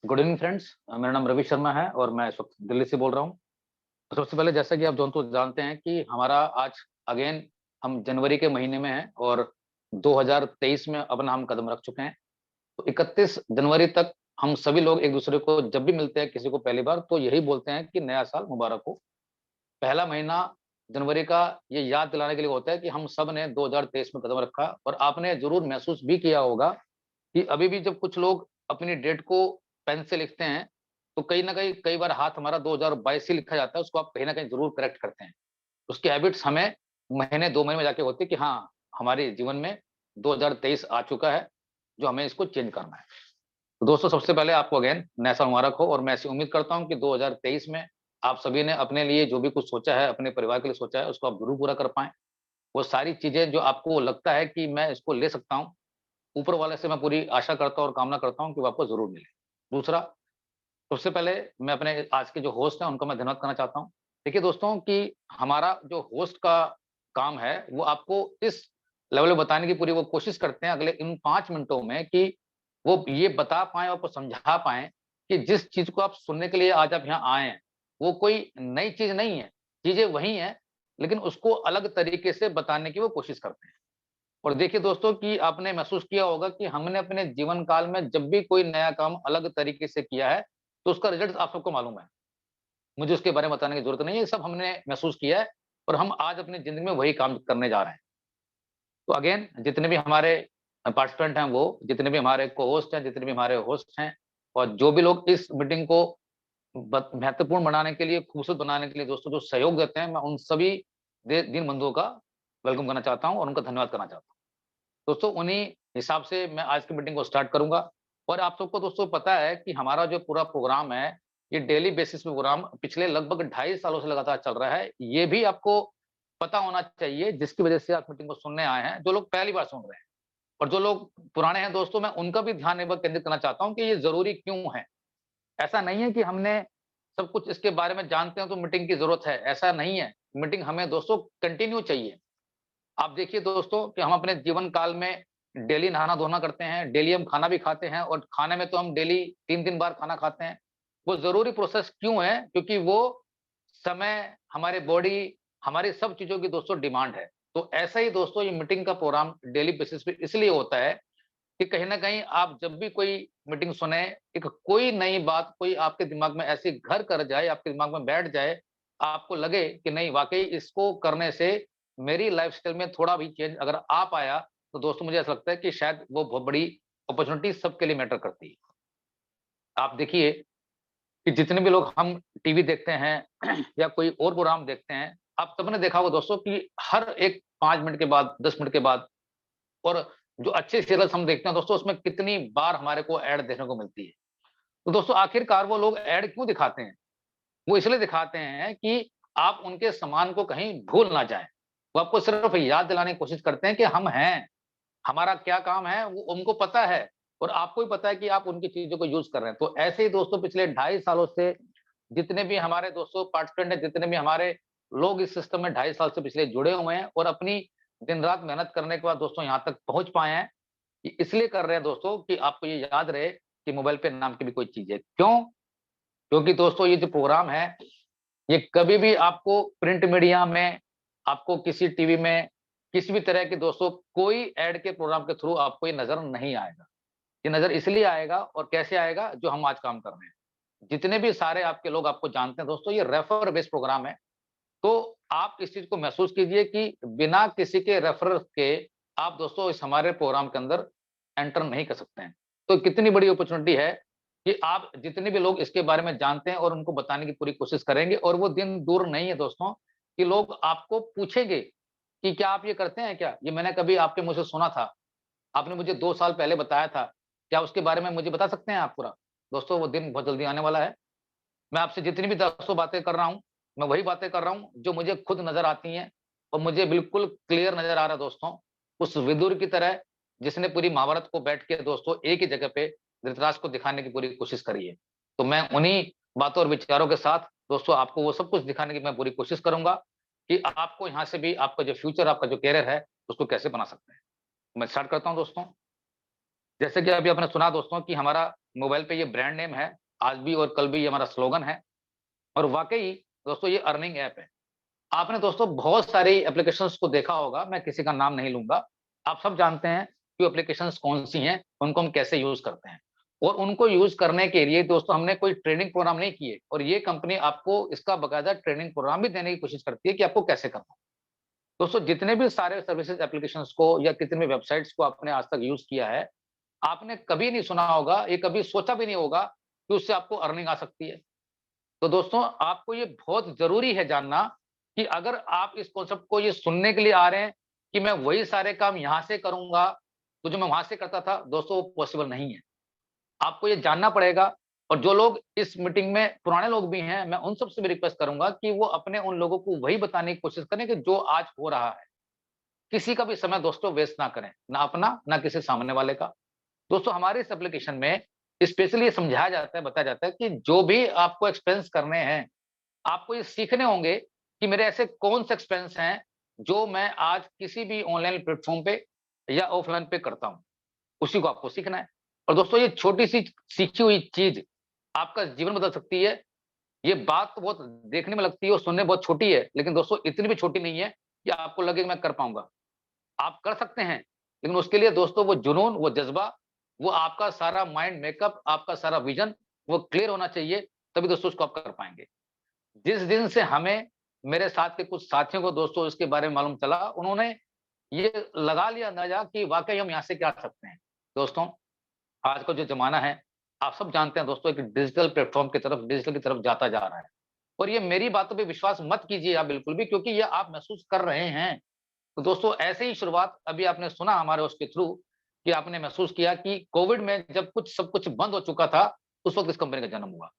Good evening friends. मेरा नाम रवि शर्मा है और मैं इस वक्त दिल्ली से बोल रहा हूँ। तो सबसे पहले जैसा कि आप जानते हैं कि हमारा आज अगेन हम जनवरी के महीने में हैं और 2023 में अपना हम कदम रख चुके हैं। तो 31 जनवरी तक हम सभी लोग एक दूसरे को जब भी मिलते हैं किसी को पहली बार तो यही बोलते हैं कि नया साल मुबारक हो। पहला महीना जनवरी का ये याद दिलाने के लिए होता है कि हम सब ने 2023 में कदम रखा और आपने जरूर महसूस भी किया होगा कि अभी भी जब कुछ लोग अपनी डेट को पेन से लिखते हैं, तो कहीं न कहीं कई बार हाथ हमारा 2022 ही लिखा जाता है, उसको आप कहीं न कहीं ज़रूर करेक्ट करते हैं। उसकी हैबिट्स हमें महीने 2 महीने में जाके होती है कि हाँ, हमारे जीवन में 2023 आ चुका है, जो हमें इसको चेंज करना है। तो दोस्तों सबसे पहले आपको अगेन नया साल मुबारक हो और मैं ऐसी उम्मीद करता हूँ कि 2023 में आप सभी ने अपने लिए जो भी कुछ सोचा है, अपने परिवार के लिए सोचा है, उसको आप ज़रूर पूरा कर पाएँ। वो सारी चीज़ें जो आपको लगता है कि मैं इसको ले सकता हूँ, ऊपर वाले से मैं पूरी आशा करता हूँ और कामना करता हूँ कि वो आपको ज़रूर मिले। दूसरा, सबसे पहले मैं अपने आज के जो होस्ट हैं, उनका मैं धन्यवाद करना चाहता हूँ। देखिए दोस्तों कि हमारा जो होस्ट का काम है, वो आपको इस लेवल पे बताने की पूरी वो कोशिश करते हैं अगले इन 5 मिनटों में कि वो ये बता पाएँ, आपको समझा पाएँ कि जिस चीज़ को आप सुनने के लिए आज आप यहाँ आए हैं, वो कोई नई चीज़ नहीं है। चीज़ें वही हैं, लेकिन उसको अलग तरीके से बताने की वो कोशिश करते हैं। और देखिए दोस्तों कि आपने महसूस किया होगा कि हमने अपने जीवन काल में जब भी कोई नया काम अलग तरीके से किया है, तो उसका रिजल्ट आप सबको मालूम है। मुझे उसके बारे में बताने की ज़रूरत नहीं है, ये सब हमने महसूस किया है और हम आज अपनी ज़िंदगी में वही काम करने जा रहे हैं। तो अगेन जितने भी हमारे पार्टिसिपेंट हैं वो, जितने भी हमारे को-होस्ट हैं, जितने भी हमारे होस्ट हैं और जो भी लोग इस मीटिंग को महत्वपूर्ण बनाने के लिए, खूबसूरत बनाने के लिए दोस्तों जो सहयोग देते हैं, मैं उन सभी दीन बंधुओं का वेलकम करना चाहता हूँ और उनका धन्यवाद करना चाहता हूँ। दोस्तों उन्हीं हिसाब से मैं आज की मीटिंग को स्टार्ट करूँगा और आप सबको दोस्तों पता है कि हमारा जो पूरा प्रोग्राम है, ये डेली बेसिस पे प्रोग्राम पिछले लगभग 2.5 सालों से लगातार चल रहा है। ये भी आपको पता होना चाहिए जिसकी वजह से आप मीटिंग को सुनने आए हैं, जो लोग पहली बार सुन रहे हैं और जो लोग पुराने हैं दोस्तों मैं उनका भी ध्यान एक बार केंद्रित करना चाहता हूँ कि ये ज़रूरी क्यों है? ऐसा नहीं है कि हमने सब कुछ इसके बारे में जानते हैं तो मीटिंग की ज़रूरत है, ऐसा नहीं है। मीटिंग हमें दोस्तों कंटिन्यू चाहिए। आप देखिए दोस्तों कि हम अपने जीवन काल में डेली नहाना-धोना करते हैं, डेली हम खाना भी खाते हैं और खाने में तो हम डेली 3-3 बार खाना खाते हैं। वो ज़रूरी प्रोसेस क्यों है? क्योंकि वो समय, हमारे बॉडी, हमारी सब चीज़ों की दोस्तों डिमांड है। तो ऐसा ही दोस्तों ये मीटिंग का प्रोग्राम डेली बेसिस पे इसलिए होता है कि कहीं न कहीं आप जब भी कोई मीटिंग सुने, एक कोई नई बात कोई आपके दिमाग में ऐसी घर कर जाए, आपके दिमाग में बैठ जाए, आपको लगे कि नहीं वाक़ई इसको करने से मेरी लाइफ़स्टाइल में थोड़ा भी चेंज अगर आ पाया, तो दोस्तों मुझे ऐसा लगता है कि शायद वो बहुत बड़ी अपॉर्च्युनिटी सबके लिए मैटर करती है। आप देखिए कि जितने भी लोग हम टीवी देखते हैं या कोई और प्रोग्राम देखते हैं, आप सबने देखा होगा दोस्तों कि हर एक 5 मिनट के बाद, 10 मिनट के बाद और जो अच्छे सीरियल्स हम देखते हैं दोस्तों उसमें कितनी बार हमारे को ऐड देखने को मिलती है। तो दोस्तों आखिरकार वो लोग ऐड क्यों दिखाते हैं? वो इसलिए दिखाते हैं कि आप उनके सामान को कहीं भूल ना जाएँ। वो आपको सिर्फ़ याद दिलाने की कोशिश करते हैं कि हम हैं, हमारा क्या काम है वो उनको पता है और आपको भी पता है कि आप उनकी चीज़ों को यूज़ कर रहे हैं। तो ऐसे ही दोस्तों पिछले 2.5 सालों से जितने भी हमारे दोस्तों पार्टिसिपेंट हैं, जितने भी हमारे लोग इस सिस्टम में 2.5 साल से पिछले जुड़े हुए हैं और अपनी दिन-रात मेहनत करने के बाद दोस्तों यहाँ तक पहुँच पाए हैं, ये इसलिए कर रहे हैं दोस्तों कि आपको ये याद रहे कि मोबाइल पे नाम की भी कोई चीज़ है। क्यों? क्योंकि दोस्तों ये जो प्रोग्राम है, ये कभी भी आपको प्रिंट मीडिया में, आपको किसी टीवी में, किसी भी तरह के दोस्तों कोई ऐड के प्रोग्राम के थ्रू आपको ये नज़र नहीं आएगा। ये नज़र इसलिए आएगा और कैसे आएगा जो हम आज काम कर रहे हैं। जितने भी सारे आपके लोग आपको जानते हैं दोस्तों ये रेफर बेस्ड प्रोग्राम है। तो आप इस चीज़ को महसूस कीजिए कि बिना किसी के रेफरल के आप दोस्तों इस हमारे प्रोग्राम के अंदर एंटर नहीं कर सकते हैं। तो कितनी बड़ी अपॉर्च्युनिटी है कि आप जितने भी लोग इसके बारे में जानते हैं और उनको बताने की पूरी कोशिश करेंगे और वो दिन दूर नहीं है दोस्तों कि लोग आपको पूछेंगे कि क्या आप ये करते हैं क्या? ये मैंने कभी आपके मुँह से सुना था। आपने मुझे 2 साल पहले बताया था। क्या उसके बारे में मुझे बता सकते हैं आप पूरा? दोस्तों वो दिन बहुत जल्दी आने वाला है। मैं आपसे जितनी भी दसों बातें कर रहा हूँ, मैं वही बातें कर रहा हूँ जो मुझे खुद नज़र आती हैं और मुझे बिल्कुल क्लियर नज़र आ रहा है दोस्तों। उस विदुर की तरह जिसने पूरी महाभारत को बैठ के दोस्तों एक ही जगह पे धृतराष्ट्र को दिखाने की पूरी कोशिश करी है। तो मैं उन्हीं बातों और विचारों के साथ दोस्तों आपको वो सब कुछ दिखाने की मैं पूरी कोशिश करूँगा कि आपको यहाँ से भी आपका जो फ्यूचर, आपका जो करियर है, उसको कैसे बना सकते हैं। मैं स्टार्ट करता हूँ दोस्तों। जैसे कि अभी आपने सुना दोस्तों कि हमारा मोबाइल पे ये ब्रांड नेम है, आज भी और कल भी ये हमारा स्लोगन है और वाक़ई दोस्तों ये अर्निंग ऐप है। आपने दोस्तों बहुत सारी एप्लीकेशंस को देखा होगा, मैं किसी का नाम नहीं लूँगा। आप सब जानते हैं कि वो एप्लीकेशंस कौन-सी हैं, उनको हम कैसे यूज़ करते हैं। और उनको यूज़ करने के लिए दोस्तों हमने कोई ट्रेनिंग प्रोग्राम नहीं किए और ये कंपनी आपको इसका बाकायदा ट्रेनिंग प्रोग्राम भी देने की कोशिश करती है कि आपको कैसे करना है। दोस्तों जितने भी सारे सर्विसेज़ एप्लीकेशंस को या कितने भी वेबसाइट्स को आपने आज तक यूज़ किया है, आपने कभी नहीं सुना होगा, ये कभी सोचा भी नहीं होगा कि उससे आपको अर्निंग आ सकती है। तो दोस्तों आपको ये बहुत ज़रूरी है जानना कि अगर आप इस कॉन्सेप्ट को ये सुनने के लिए आ रहे हैं कि मैं वही सारे काम यहाँ से करूँगा, तो जो मैं वहाँ से करता था, दोस्तों वो पॉसिबल नहीं है। आपको ये जानना पड़ेगा और जो लोग इस मीटिंग में पुराने लोग भी हैं, मैं उन सबसे भी रिक्वेस्ट करूँगा कि वो अपने उन लोगों को वही बताने की कोशिश करें कि जो आज हो रहा है। किसी का भी समय दोस्तों वेस्ट ना करें, ना अपना, ना किसी सामने वाले का। दोस्तों हमारे इस एप्लीकेशन में स्पेशली ये समझाया जाता है, बताया जाता है कि जो भी आपको एक्सपेंस करने हैं, आपको ये सीखने होंगे कि मेरे ऐसे कौन से एक्सपेंस हैं, जो मैं आज किसी भी ऑनलाइन प्लेटफ़ॉर्म पे या ऑफ़लाइन पे करता हूँ, उसी को आपको सीखना है। और दोस्तों ये छोटी-सी सीखी हुई चीज़ आपका जीवन बदल सकती है। ये बात तो बहुत देखने में लगती है और सुनने में बहुत छोटी है, लेकिन दोस्तों इतनी भी छोटी नहीं है कि आपको लगे कि मैं कर पाऊँगा। आप कर सकते हैं, लेकिन उसके लिए दोस्तों वो जुनून, वो जज़्बा, वो आपका सारा माइंड मेकअप, आपका सारा विज़न वो क्लियर होना चाहिए, तभी दोस्तों उसको आप कर पाएँगे। जिस दिन से हमें मेरे साथ के कुछ साथियों को दोस्तों इसके बारे में मालूम चला, उन्होंने ये लगा लिया अंदाज़ा कि वाक़ई हम यहाँ से क्या सकते हैं। दोस्तों, आज का जो ज़माना है, आप सब जानते हैं दोस्तों एक डिजिटल प्लेटफ़ॉर्म की तरफ, डिजिटल की तरफ जाता जा रहा है। और ये मेरी बातों पे विश्वास मत कीजिए आप बिल्कुल भी क्योंकि ये आप महसूस कर रहे हैं। तो दोस्तों ऐसे ही शुरुआत अभी आपने सुना हमारे उसके थ्रू कि आपने महसूस किया कि कोविड में जब कुछ सब कुछ बंद हो चुका था, उस वक़्त इस कंपनी का जन्म हुआ।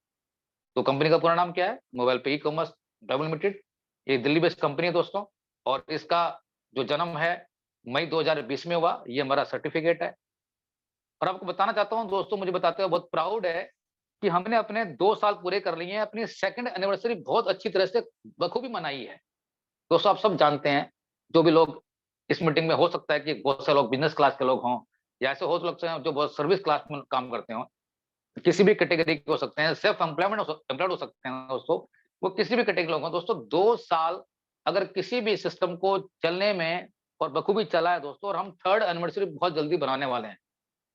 तो कंपनी का पूरा नाम क्या है? मोबाइल पे ई-कॉमर्स प्राइवेट लिमिटेड। ये दिल्ली बेस्ड कंपनी है दोस्तों और इसका जो जन्म है मई 2020 में हुआ, ये हमारा सर्टिफ़िकेट है। और आपको बताना चाहता हूँ दोस्तों मुझे बताते हुए बहुत प्राउड है कि हमने अपने 2 साल पूरे कर लिए हैं, अपनी सेकंड एनिवर्सरी बहुत अच्छी तरह से बखूबी मनाई है। दोस्तों आप सब जानते हैं, जो भी लोग इस मीटिंग में हो सकता है कि बहुत से लोग बिज़नेस क्लास के लोग हों या ऐसे हो सकते हैं जो बहुत सर्विस क्लास में काम करते हों। किसी भी कैटेगरी के हो सकते हैं, सेल्फ एम्प्लॉयमेंट एम्प्लॉयड हो सकते हैं दोस्तों, वो किसी भी कैटेगरी के लोग हों। दोस्तों 2 साल अगर किसी भी सिस्टम को चलने में और बखूबी चला है दोस्तों और हम 3rd एनिवर्सरी बहुत जल्दी बनाने वाले हैं।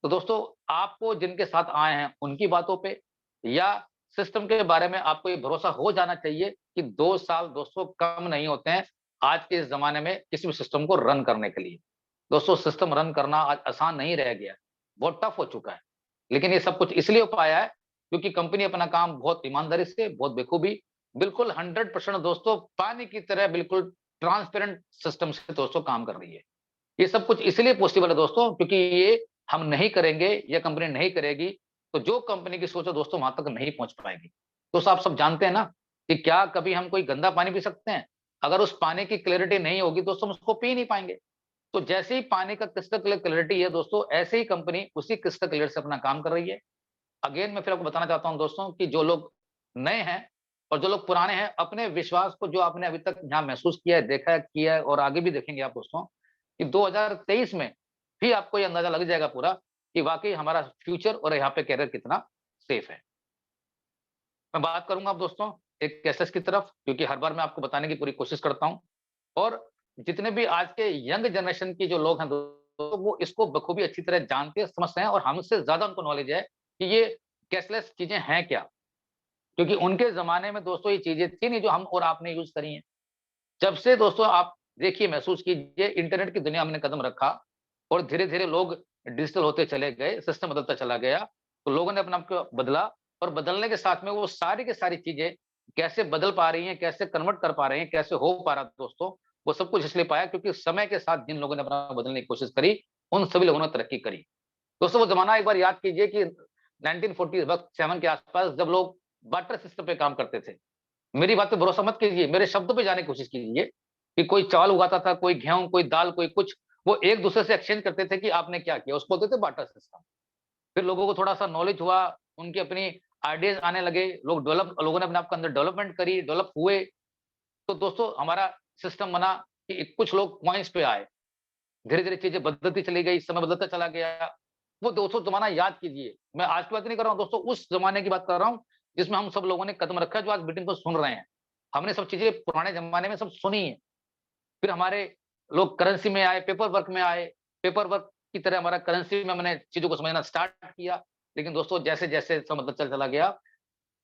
तो दोस्तों आपको जिनके साथ आए हैं उनकी बातों पे या सिस्टम के बारे में आपको ये भरोसा हो जाना चाहिए कि 2 साल दोस्तों कम नहीं होते हैं, आज के इस ज़माने में किसी भी सिस्टम को रन करने के लिए। दोस्तों सिस्टम रन करना आज आसान नहीं रह गया है, बहुत टफ हो चुका है। लेकिन ये सब कुछ इसलिए हो पाया है क्योंकि कंपनी अपना काम बहुत ईमानदारी से, बहुत बखूबी, बिल्कुल 100% दोस्तों पानी की तरह बिल्कुल ट्रांसपेरेंट सिस्टम से दोस्तों काम कर रही है। ये सब कुछ इसलिए पॉसिबल है दोस्तों क्योंकि ये हम नहीं करेंगे या कंपनी नहीं करेगी, तो जो कंपनी की सोच है दोस्तों वहाँ तक नहीं पहुँच पाएगी। दोस्तों आप सब जानते हैं ना कि क्या कभी हम कोई गंदा पानी पी सकते हैं? अगर उस पानी की क्लैरिटी नहीं होगी दोस्तों हम उसको पी नहीं पाएँगे। तो जैसे ही पानी का क्रिस्टल क्लियर क्लैरिटी है दोस्तों, ऐसे ही कंपनी उसी क्रिस्टल क्लियर से अपना काम कर रही है। अगेन मैं फिर आपको बताना चाहता हूँ दोस्तों कि जो लोग नए हैं और जो लोग पुराने हैं, अपने विश्वास को जो आपने अभी तक यहाँ महसूस किया है, देखा है, किया है और आगे भी देखेंगे आप दोस्तों, कि 2023 में भी आपको ये अंदाज़ा लग जाएगा पूरा कि वाक़ई हमारा फ्यूचर और यहाँ पे करियर कितना सेफ है। मैं बात करूँगा अब दोस्तों एक केसेस की तरफ क्योंकि हर बार मैं आपको बताने की पूरी कोशिश करता हूँ और जितने भी आज के यंग जनरेशन के जो लोग हैं दोस्तों, वो इसको बखूबी अच्छी तरह जानते हैं, समझते हैं और हमसे ज़्यादा उनको नॉलेज है कि ये कैशलेस चीज़ें हैं क्या? क्योंकि उनके ज़माने में दोस्तों ये चीज़ें थी नहीं जो हम और आपने यूज़ करी हैं। जब से दोस्तों आप देखिए महसूस कीजिए इंटरनेट की दुनिया में हमने कदम रखा और धीरे-धीरे लोग डिजिटल होते चले गए, सिस्टम बदलता चला गया, तो लोगों ने अपने आप को बदला और बदलने के साथ में वो सारी की सारी चीज़ें कैसे बदल पा रही हैं, कैसे कन्वर्ट कर पा रहे हैं, कैसे हो पा रहा है दोस्तों, वो सब कुछ इसलिए पाया क्योंकि समय के साथ जिन लोगों ने अपना बदलने की कोशिश करी, उन सभी लोगों ने तरक्की करी। दोस्तों वो ज़माना एक बार याद कीजिए कि 1940 वक़्त 7 के आस-पास जब लोग बार्टर सिस्टम पे काम करते थे। मेरी बात पे भरोसा मत कीजिए, मेरे शब्दों पे जाने की कोशिश कीजिए, कि कोई चावल उगाता था, कोई गेहूँ, कोई दाल, कोई कुछ, वो एक-दूसरे से एक्सचेंज करते थे कि आपने क्या किया, उसको बोलते थे बार्टर सिस्टम। फिर लोगों को थोड़ा-सा नॉलेज हुआ, उनकी अपनी आइडियाज़ आने लगे, लोगों ने अपने आप के अंदर डेवलपमेंट करी, डेवलप हुए, तो दोस्तों हमारा सिस्टम बना कि कुछ लोग पॉइंट्स पे आए। धीरे-धीरे चीज़ें बदलती चली गई, समय बदलता चला गया। वो दोस्तों ज़माना याद कीजिए। मैं आज की बात नहीं कर रहा हूँ दोस्तों, उस ज़माने की बात कर रहा हूँ, जिसमें हम सब लोगों ने कदम रखा है, जो आज मीटिंग को सुन रहे हैं। हमने सब चीज़ें पुराने ज़माने में सब सुनी हैं। फिर हमारे लोग करेंसी में आए, पेपर वर्क में आए, पेपर वर्क की तरह हमारा करेंसी में मैंने चीज़ों को समझना स्टार्ट किया। लेकिन दोस्तों जैसे-जैसे समय बदलता चला गया,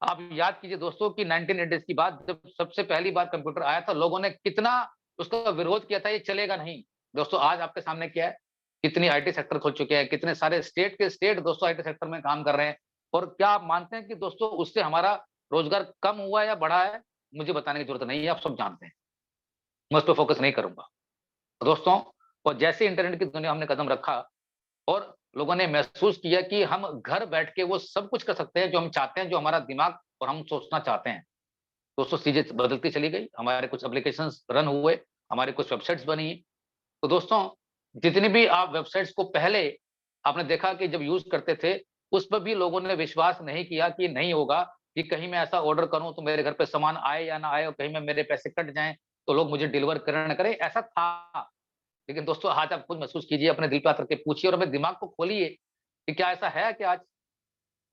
आप याद कीजिए दोस्तों कि 1980s की बात, जब सबसे पहली बार कंप्यूटर आया था, लोगों ने कितना उसका विरोध किया था, ये चलेगा नहीं। दोस्तों आज आपके सामने क्या है, कितनी आईटी सेक्टर खुल चुके हैं, कितने सारे स्टेट के स्टेट दोस्तों आईटी सेक्टर में काम कर रहे हैं। और क्या आप मानते हैं कि दोस्तों उससे हमारा रोज़गार कम हुआ या बढ़ा है? मुझे बताने की ज़रूरत नहीं है, आप सब जानते हैं। मैं उस पे फ़ोकस नहीं करूँगा। दोस्तों, और जैसे इंटरनेट की दुनिया हमने कदम रखा और लोगों ने महसूस किया कि हम घर बैठ के वो सब कुछ कर सकते हैं जो हम चाहते हैं, जो हमारा दिमाग और हम सोचना चाहते हैं। दोस्तों चीज़ें बदलती चली गई, हमारे कुछ एप्लीकेशंस रन हुए, हमारी कुछ वेबसाइट्स बनी। तो दोस्तों, जितनी भी आप वेबसाइट्स को पहले आपने देखा कि जब यूज़ करते थे, उस पर भी लोगों ने विश्वास नहीं किया कि नहीं होगा, कि कहीं मैं ऐसा ऑर्डर करूँ तो मेरे घर पे सामान आए या ना आए, और कहीं में मेरे पैसे कट जाएँ, तो लोग मुझे डिलीवर करें ना करें, ऐसा था। लेकिन दोस्तों आज आप खुद महसूस कीजिए, अपने दिल पे हाथ रख के पूछिए और अपने दिमाग को खोलिए कि क्या ऐसा है कि आज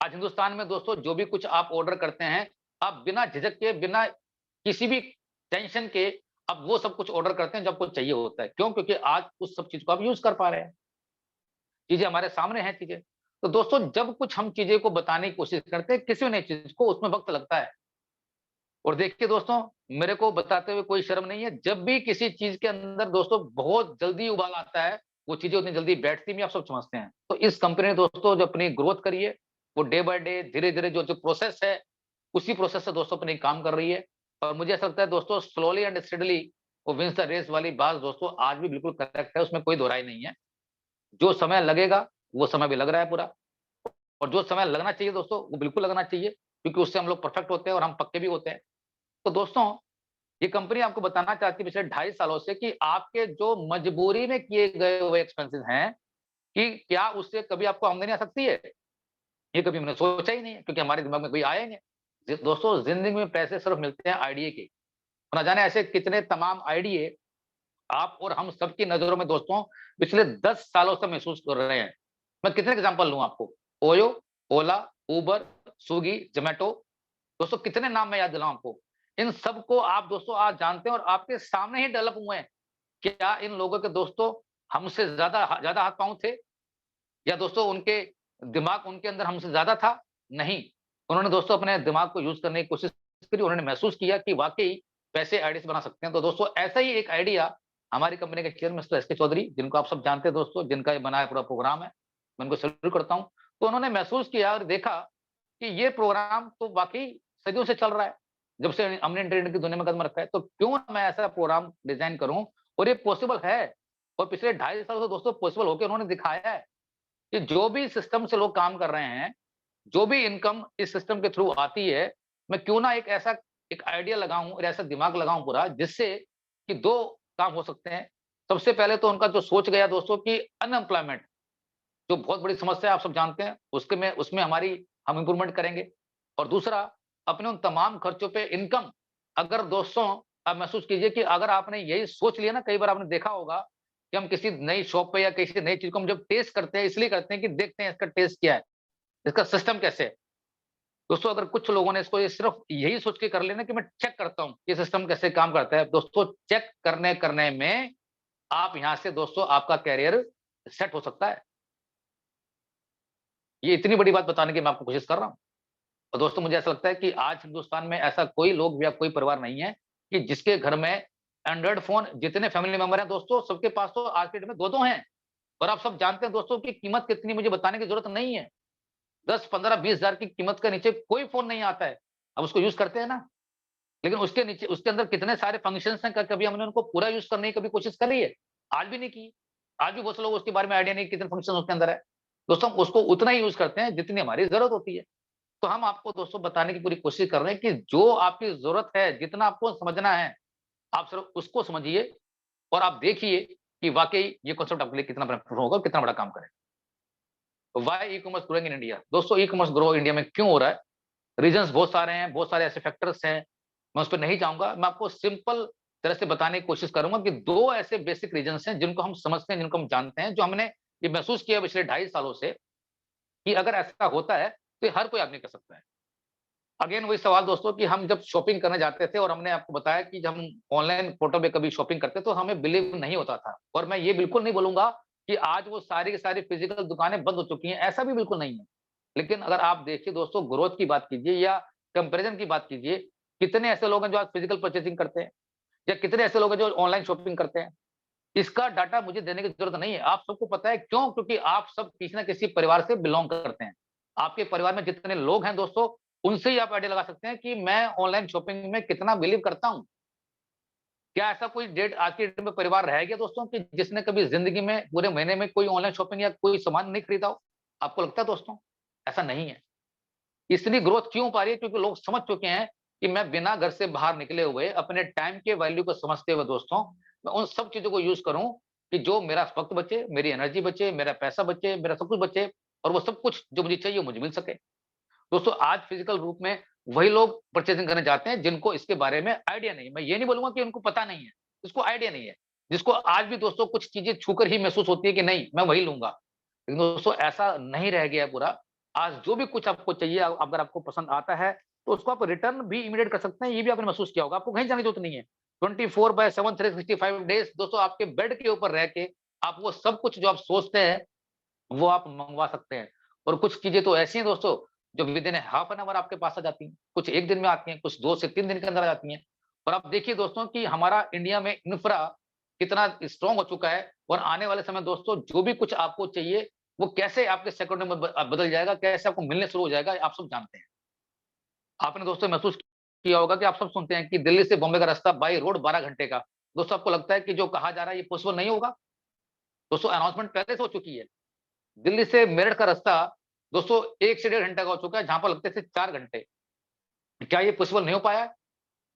हिंदुस्तान में दोस्तों जो भी कुछ आप ऑर्डर करते हैं, आप बिना झिझक के, बिना किसी भी टेंशन के आप वो सब कुछ ऑर्डर करते हैं जो आपको चाहिए होता है। क्यों? क्योंकि आज उस सब चीज़ को आप यूज़ कर पा रहे हैं। चीज़ें हमारे सामने हैं चीज़ें। तो दोस्तों जब कुछ हम चीज़ें को बताने की कोशिश करते हैं, किसी भी नई चीज़ को, उसमें वक़्त लगता है। और देखिए दोस्तों, मेरे को बताते हुए कोई शर्म नहीं है, जब भी किसी चीज़ के अंदर दोस्तों बहुत जल्दी उबाल आता है, वो चीज़ें उतनी जल्दी बैठती नहीं, आप सब समझते हैं। तो इस कंपनी ने दोस्तों जो अपनी ग्रोथ करी है, वो डे बाय डे, धीरे-धीरे जो जो प्रोसेस है, उसी प्रोसेस से दोस्तों अपनी काम कर रही है। और मुझे ऐसा लगता है दोस्तों, स्लोली एंड स्टेडीली वो विन्स द रेस वाली बात दोस्तों आज भी बिल्कुल करेक्ट है, उसमें कोई दोहराई नहीं है। जो समय लगेगा, वो समय भी लग रहा है पूरा, और जो समय लगना चाहिए दोस्तों, वो बिल्कुल लगना चाहिए, क्योंकि उससे हम लोग परफेक्ट होते हैं और हम पक्के भी होते हैं। तो दोस्तों, ये कंपनी आपको बताना चाहती है पिछले 2.5 सालों से कि आपके जो मजबूरी में किए गए हुए एक्सपेंसेस हैं, कि क्या उससे कभी आपको आमदनी आ सकती है? ये कभी हमने सोचा ही नहीं है, क्योंकि हमारे दिमाग में कभी आया ही नहीं है। दोस्तों ज़िंदगी में पैसे सिर्फ मिलते हैं आइडिया के। ना जाने ऐसे कितने तमाम आइडिये आप और हम सबकी नज़रों में दोस्तों पिछले 10 सालों से महसूस कर रहे हैं। मैं कितने एग्ज़ाम्पल लूँ आपको? ओयो, ओला, उबर, स्विगी, ज़ोमैटो, दोस्तों कितने नाम मैं याद दिलाऊँ आपको? इन सबको आप दोस्तों आज जानते हैं और आपके सामने ही डेवलप हुए हैं। क्या इन लोगों के दोस्तों हमसे ज़्यादा हाथ-पाँव थे? या दोस्तों उनके दिमाग उनके अंदर हमसे ज़्यादा था? नहीं। उन्होंने दोस्तों अपने दिमाग को यूज़ करने की कोशिश करी, उन्होंने महसूस किया कि वाक़ई पैसे आईडी से बना सकते हैं। तो दोस्तों ऐसा ही एक आइडिया हमारी कंपनी के चेयरमैन मिस्टर एसके चौधरी, जिनको आप सब जानते हैं दोस्तों, जिनका ये बनाया पूरा प्रोग्राम है, मैं उनको सैल्यूट करता हूँ। तो उन्होंने महसूस किया और देखा कि ये प्रोग्राम तो वाक़ई सदियों से चल रहा है, जब से हमने इंटरनेट की दुनिया में कदम रखा है, तो क्यों ना मैं ऐसा प्रोग्राम डिज़ाइन करूँ, और ये पॉसिबल है। और पिछले 2.5 साल से दोस्तों पॉसिबल होके उन्होंने दिखाया है कि जो भी सिस्टम से लोग काम कर रहे हैं, जो भी इनकम इस सिस्टम के थ्रू आती है, मैं क्यों ना एक आइडिया लगाऊँ और ऐसा दिमाग लगाऊँ पूरा, जिससे कि 2 काम हो सकते हैं। सबसे पहले तो उनका जो सोच गया दोस्तों कि अनएम्प्लॉयमेंट, जो बहुत बड़ी समस्या है आप सब जानते हैं, उसमें हमारी हम इम्प्रूवमेंट करेंगे। और दूसरा, अपने उन तमाम खर्चों पे इनकम, अगर दोस्तों आप महसूस कीजिए कि अगर आपने यही सोच लिया ना, कई बार आपने देखा होगा कि हम किसी नई शॉप पे या किसी नई चीज़ को हम जब टेस्ट करते हैं, इसलिए करते हैं कि देखते हैं इसका टेस्ट क्या है, इसका सिस्टम कैसे है। दोस्तों अगर कुछ लोगों ने इसको ये सिर्फ यही सोच के कर लेना कि मैं चेक करता हूँ, ये सिस्टम कैसे काम करता है, दोस्तों चेक करने में आप यहाँ से दोस्तों आपका करियर सेट हो सकता है। ये इतनी बड़ी बात बताने की मैं आपको कोशिश कर रहा हूँ। और दोस्तों मुझे ऐसा लगता है कि आज हिंदुस्तान में ऐसा कोई लोग या कोई परिवार नहीं है कि जिसके घर में एंड्रॉइड फ़ोन, जितने फैमिली मेंबर हैं दोस्तों, सबके पास तो आज के डेट में 2-2 हैं। और आप सब जानते हैं दोस्तों कि कीमत कितनी, मुझे बताने की ज़रूरत नहीं है। 10, 15, 20 हज़ार की कीमत के नीचे कोई फ़ोन नहीं आता है। अब उसको यूज़ करते हैं ना, लेकिन उसके नीचे उसके अंदर कितने सारे फंक्शंस हैं, क्या कभी हमने उनको पूरा यूज़ करने की कभी कोशिश करी है? आज भी नहीं की। आज भी बहुत से लोग उसके बारे में आइडिया नहीं, कितने फंक्शन उसके अंदर है। दोस्तों हम उसको उतना ही यूज़ करते हैं जितनी हमारी ज़रूरत होती है। तो हम आपको दोस्तों बताने की पूरी कोशिश कर रहे हैं कि जो आपकी ज़रूरत है, जितना आपको समझना है, आप सिर्फ उसको समझिए और आप देखिए कि वाक़ई ये कॉन्सेप्ट आपके लिए कितना बेनिफिट होगा और कितना बड़ा काम करेगा। Why e-commerce growing in India? दोस्तों ई-कॉमर्स ग्रो इंडिया में क्यों हो रहा है? रीज़न्स बहुत सारे हैं, बहुत सारे ऐसे फैक्टर्स हैं, मैं उस पे नहीं जाऊँगा। मैं आपको सिंपल तरह से बताने की कोशिश करूँगा कि 2 ऐसे बेसिक रीज़न्स हैं जिनको हम समझते हैं, जिनको हम जानते हैं, जो हमने ये महसूस किया पिछले 2.5 सालों से, कि अगर ऐसा होता है तो ये हर कोई आदमी कर सकता है। अगेन वही सवाल दोस्तों कि हम जब शॉपिंग करने जाते थे और हमने आपको बताया कि जब हम ऑनलाइन पोर्टल पे कभी शॉपिंग करते तो हमें बिलीव नहीं होता था। और मैं ये बिल्कुल नहीं बोलूँगा कि आज वो सारी की सारी फिजिकल दुकानें बंद हो चुकी हैं, ऐसा भी बिल्कुल नहीं है। लेकिन अगर आप देखिए दोस्तों, ग्रोथ की बात कीजिए या कंपैरिज़न की बात कीजिए, कितने ऐसे लोग हैं जो आज फिजिकल परचेज़िंग करते हैं या कितने ऐसे लोग हैं जो ऑनलाइन शॉपिंग करते हैं। इसका डाटा मुझे देने की ज़रूरत नहीं है, आप सबको पता है क्यों? क्योंकि आप सब किसी न किसी परिवार से बिलॉन्ग करते हैं। आपके परिवार में जितने लोग हैं दोस्तों, उनसे ही आप आइडिया लगा सकते हैं कि मैं ऑनलाइन शॉपिंग में कितना बिलीव करता हूँ। क्या ऐसा कोई डेट आज की डेट में परिवार रह गया दोस्तों कि जिसने कभी ज़िंदगी में पूरे महीने में कोई ऑनलाइन शॉपिंग या कोई सामान नहीं खरीदा हो? आपको लगता है दोस्तों? ऐसा नहीं है। इतनी ग्रोथ क्यों हो पा रही है? क्योंकि लोग समझ चुके हैं कि मैं बिना घर से बाहर निकले हुए अपने टाइम के वैल्यू को समझते हुए दोस्तों, मैं उन सब चीज़ों को यूज़ करूँ कि जो मेरा वक़्त बचे, मेरी एनर्जी बचे, मेरा पैसा बचे, मेरा सब कुछ बचे और वो सब कुछ जो मुझे चाहिए वो मुझे मिल सके। दोस्तों आज फिजिकल रूप में वही लोग परचेज़िंग करने जाते हैं जिनको इसके बारे में आइडिया नहीं है। मैं ये नहीं बोलूँगा कि उनको पता नहीं है, जिसको आइडिया नहीं है, जिसको आज भी दोस्तों कुछ चीज़ें छूकर ही महसूस होती है कि नहीं, मैं वही लूँगा। लेकिन दोस्तों ऐसा नहीं रह गया है पूरा। आज जो भी कुछ आपको चाहिए अगर आपको पसंद आता है, तो उसको आप रिटर्न भी इमीडिएट कर सकते हैं, ये भी आपने महसूस किया होगा। आपको कहीं जाने की ज़रूरत नहीं है। 24/7 365 डेज़ दोस्तों आपके बेड के ऊपर रह के आप वो सब कुछ जो आप सोचते हैं वो आप मँगवा सकते हैं। और कुछ चीज़ें तो ऐसी हैं दोस्तों, जो within a half an hour आपके पास आ जाती हैं। कुछ 1 दिन में आती हैं, कुछ 2 से 3 दिन के अंदर आ जाती हैं। और आप देखिए दोस्तों कि हमारा इंडिया में इंफ्रा कितना स्ट्रॉन्ग हो चुका है और आने वाले समय दोस्तों जो भी कुछ आपको चाहिए, वो कैसे आपके सेकंडों में बदल जाएगा, कैसे आपको मिलने शुरू हो जाएगा, आप सब जानते हैं। आपने दोस्तों महसूस किया होगा कि आप सब सुनते हैं कि दिल्ली से बॉम्बे का रास्ता बाय रोड 12 घंटे का। दोस्तों आपको लगता है कि जो कहा जा रहा है ये पॉसिबल नहीं होगा? दोस्तों अनाउंसमेंट पहले से हो चुकी है। दिल्ली से मेरठ का रास्ता दोस्तों 1 से डेढ़ घंटे का हो चुका है, जहाँ पर लगते थे 4 घंटे। क्या ये पॉसिबल नहीं हो पाया है?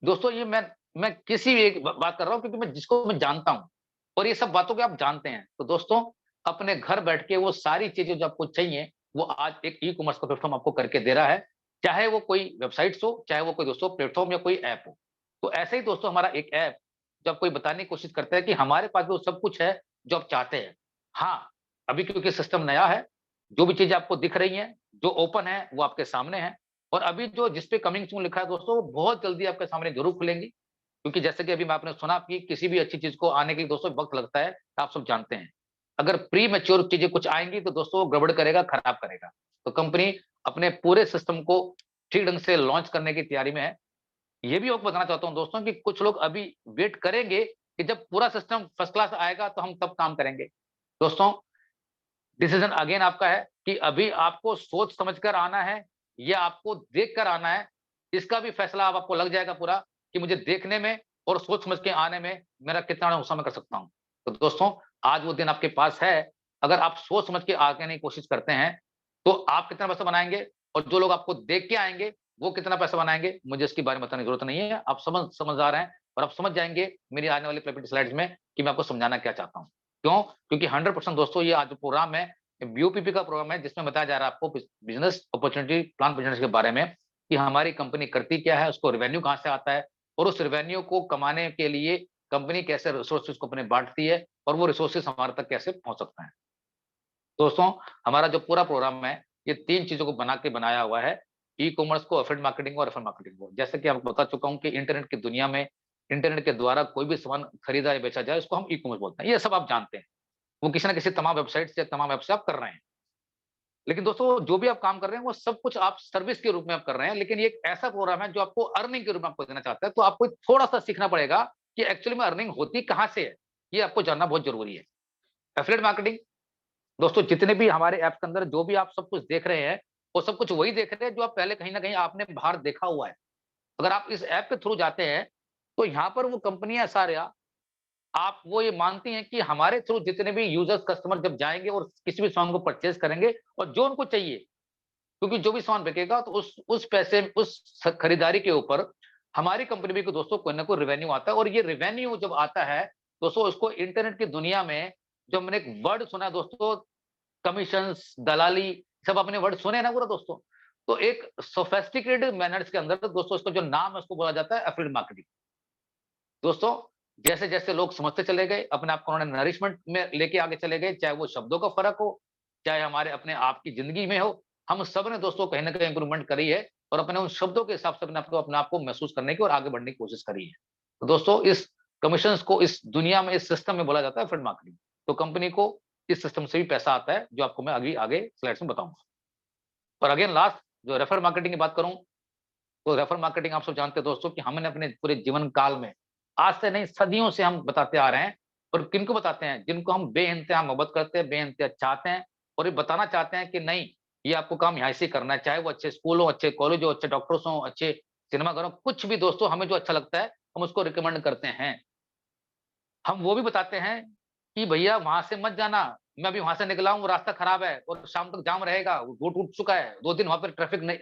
दोस्तों ये मैं किसी भी एक ब बात कर रहा हूँ क्योंकि मैं जिसको मैं जानता हूँ और ये सब बातों को आप जानते हैं। तो दोस्तों अपने घर बैठ के वो सारी चीज़ें जो आपको चाहिए, वो आज एक ई-कॉमर्स का प्लेटफ़ॉर्म आपको करके दे रहा है। चाहे वो कोई वेबसाइट्स हो, चाहे वो कोई दोस्तों प्लेटफ़ॉर्म या कोई ऐप हो। तो ऐसे ही दोस्तों हमारा एक ऐप जब कोई बताने की कोशिश करता है कि हमारे पास भी वो सब कुछ है जो आप चाहते हैं। हाँ, अभी क्योंकि सिस्टम नया है, जो भी चीज़ें आपको दिख रही हैं, जो ओपन है वो आपके सामने है और अभी जो जिस पे कमिंग सून लिखा है दोस्तों, वो बहुत जल्दी आपके सामने ज़रूर खुलेंगी। क्योंकि जैसे कि अभी मैं आपने सुना कि किसी भी अच्छी चीज़ को आने के लिए दोस्तों वक़्त लगता है, आप सब जानते हैं। अगर प्री मैच्योर चीज़ें कुछ आएँगी तो दोस्तों वो गड़बड़ करेगा, खराब करेगा। तो कंपनी अपने पूरे सिस्टम को ठीक ढंग से लॉन्च करने की तैयारी में है। ये भी आपको बताना चाहता हूँ दोस्तों कि कुछ लोग अभी वेट करेंगे कि जब पूरा सिस्टम फर्स्ट क्लास आएगा तो हम तब काम करेंगे। दोस्तों डिसीज़न अगेन आपका है कि अभी आपको सोच समझ कर आना है या आपको देख कर आना है, इसका भी फैसला अब आपको लग जाएगा पूरा कि मुझे देखने में और सोच समझ के आने में मेरा कितना नुकसान मैं कर सकता हूँ। तो दोस्तों आज वो दिन आपके पास है, अगर आप सोच समझ के आने की कोशिश करते हैं, तो आप कितना पैसा बनाएँगे और जो लोग आपको देख के आएँगे, वो कितना पैसा बनाएँगे, मुझे इसके बारे में बताने की ज़रूरत नहीं है। आप समझदार हैं और आप समझ जाएँगे मेरी आने वाली पीपीटी स्लाइड्स में कि मैं आपको समझाना क्या चाहता हूँ। क्यों? क्योंकि 100% दोस्तों ये आज जो प्रोग्राम है, बीओपीपी का प्रोग्राम है जिसमें बताया जा रहा है आपको बिज़नेस अपॉर्च्युनिटी प्लान प्रेजेंटेशन के बारे में कि हमारी कंपनी करती क्या है, उसको रेवेन्यू कहाँ से आता है और उस रेवेन्यू को कमाने के लिए कंपनी कैसे रिसोर्सेज़ को अपने बाँटती है और वो रिसोर्सेज़ हमारे तक कैसे पहुँच सकते हैं। दोस्तों, हमारा जो पूरा प्रोग्राम है, ये 3 चीज़ों को बना के बनाया हुआ है, ई-कॉमर्स को, एफिलिएट मार्केटिंग को और रेफरल मार्केटिंग को। जैसे कि आपको बता चुका हूँ कि इंटरनेट की दुनिया में इंटरनेट के द्वारा कोई भी सामान खरीदा या बेचा जाए, उसको हम ई-कॉमर्स बोलते हैं। ये सब आप जानते हैं। वो किसी न किसी तमाम वेबसाइट से, तमाम ऐप से आप कर रहे हैं। लेकिन दोस्तों जो भी आप काम कर रहे हैं वो सब कुछ आप सर्विस के रूप में आप कर रहे हैं, लेकिन ये एक ऐसा प्रोग्राम है जो आपको अर्निंग के रूप में आपको देना चाहता है, तो आपको थोड़ा-सा सीखना पड़ेगा कि एक्चुअली में अर्निंग होती कहाँ से है? ये आपको जानना बहुत ज़रूरी है। एफिलिएट मार्केटिंग दोस्तों जितने भी हमारे ऐप्स के अंदर जो भी आप सब कुछ देख रहे हैं, वो सब कुछ वही देख रहे हैं जो आप पहले कहीं न कहीं आपने बाहर देखा हुआ है। अगर आप इस ऐप के थ्रू जाते हैं, तो यहाँ पर वो कंपनियाँ सारा आप वो ये मानती हैं कि हमारे थ्रू जितने भी यूज़र्स कस्टमर जब जाएँगे और किसी भी सामान को परचेज़ करेंगे और जो उनको चाहिए क्योंकि जो भी सामान बिकेगा तो उस पैसे खरीदारी के ऊपर हमारी कंपनी भी को दोस्तों कोई ना कोई रेवेन्यू आता है और ये रेवेन्यू जब आता है दोस्तों उसको इंटरनेट की दुनिया में जो मैंने एक वर्ड सुना है दोस्तों कमीशंस, दलाली सब आपने वर्ड सुने हैं ना पूरा दोस्तों। तो एक सोफिस्टिकेटेड मैनर्स के अंदर दोस्तों इसका जो नाम है उसको बोला जाता है एफिलिएट मार्केटिंग। दोस्तों जैसे-जैसे लोग समझते चले गए, अपने आप को उन्होंने नरिशमेंट में लेके आगे चले गए, चाहे वो शब्दों का फ़र्क हो, चाहे हमारे अपने आप की जिंदगी में हो, हम सब ने दोस्तों कहीं न कहीं इम्प्रूवमेंट करी है और अपने उन शब्दों के हिसाब से अपने आप को महसूस करने की और आगे बढ़ने की कोशिश करी है। तो दोस्तों इस कमीशंस को इस दुनिया में, इस सिस्टम में बोला जाता है अफिलिएट मार्केटिंग। तो कंपनी को इस सिस्टम से भी पैसा आता है, जो आपको मैं अभी आगे स्लाइड्स में बताऊँगा। और अगेन लास्ट जो रेफरल मार्केटिंग की बात करूँ, तो रेफरल मार्केटिंग आप सब जानते हैं दोस्तों कि हमने अपने पूरे जीवन काल में, आज से नहीं सदियों से हम बताते आ रहे हैं। और किनको बताते हैं? जिनको हम बेइंतहा मोहब्बत करते हैं, बेइंतहा चाहते हैं और ये बताना चाहते हैं कि नहीं, ये आपको काम यहाँ से ही करना है। चाहे वो अच्छे स्कूल हो, अच्छे कॉलेज हो, अच्छे डॉक्टर्स हों, अच्छे सिनेमाघर हों, कुछ भी दोस्तों हमें जो अच्छा लगता है, हम उसको रिकमेंड करते हैं। हम वो भी बताते हैं कि भैया वहाँ से मत जाना, मैं अभी वहाँ से निकला हूँ, रास्ता खराब है और शाम तक जाम रहेगा, वो टूट चुका है, 2 दिन वहाँ पे ट्रैफिक नहीं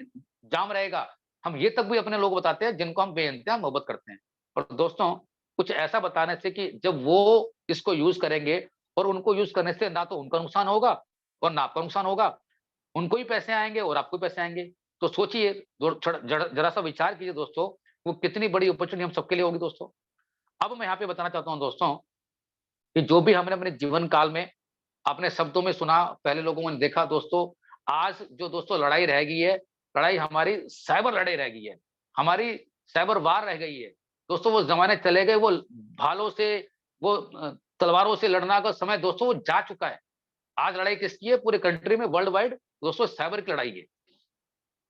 जाम रहेगा। हम ये तक भी अपने लोग बताते हैं जिनको हम बेइंतहा मोहब्बत करते हैं। और दोस्तों कुछ ऐसा बताने से कि जब वो इसको यूज़ करेंगे और उनको यूज़ करने से ना तो उनका नुकसान होगा और ना आपका नुकसान होगा, उनको भी पैसे आएँगे और आपको भी पैसे आएँगे। तो सोचिए, दो थोड़ा ज़रा-सा विचार कीजिए दोस्तों, वो कितनी बड़ी अपॉर्च्युनिटी हम सबके लिए होगी दोस्तों। अब मैं यहाँ पे बताना चाहता हूँ दोस्तों कि जो भी हमने अपने जीवन काल में अपने शब्दों में सुना, पहले लोगों ने देखा दोस्तों, आज जो दोस्तों लड़ाई रह गई है, लड़ाई हमारी साइबर लड़ाई रह गई है, हमारी साइबर वार रह गई है। दोस्तों वो ज़माने चले गए, वो भालों से, वो तलवारों से लड़ना का समय दोस्तों वो जा चुका है। आज लड़ाई किसकी है? पूरे कंट्री में वर्ल्ड वाइड दोस्तों साइबर की लड़ाई है।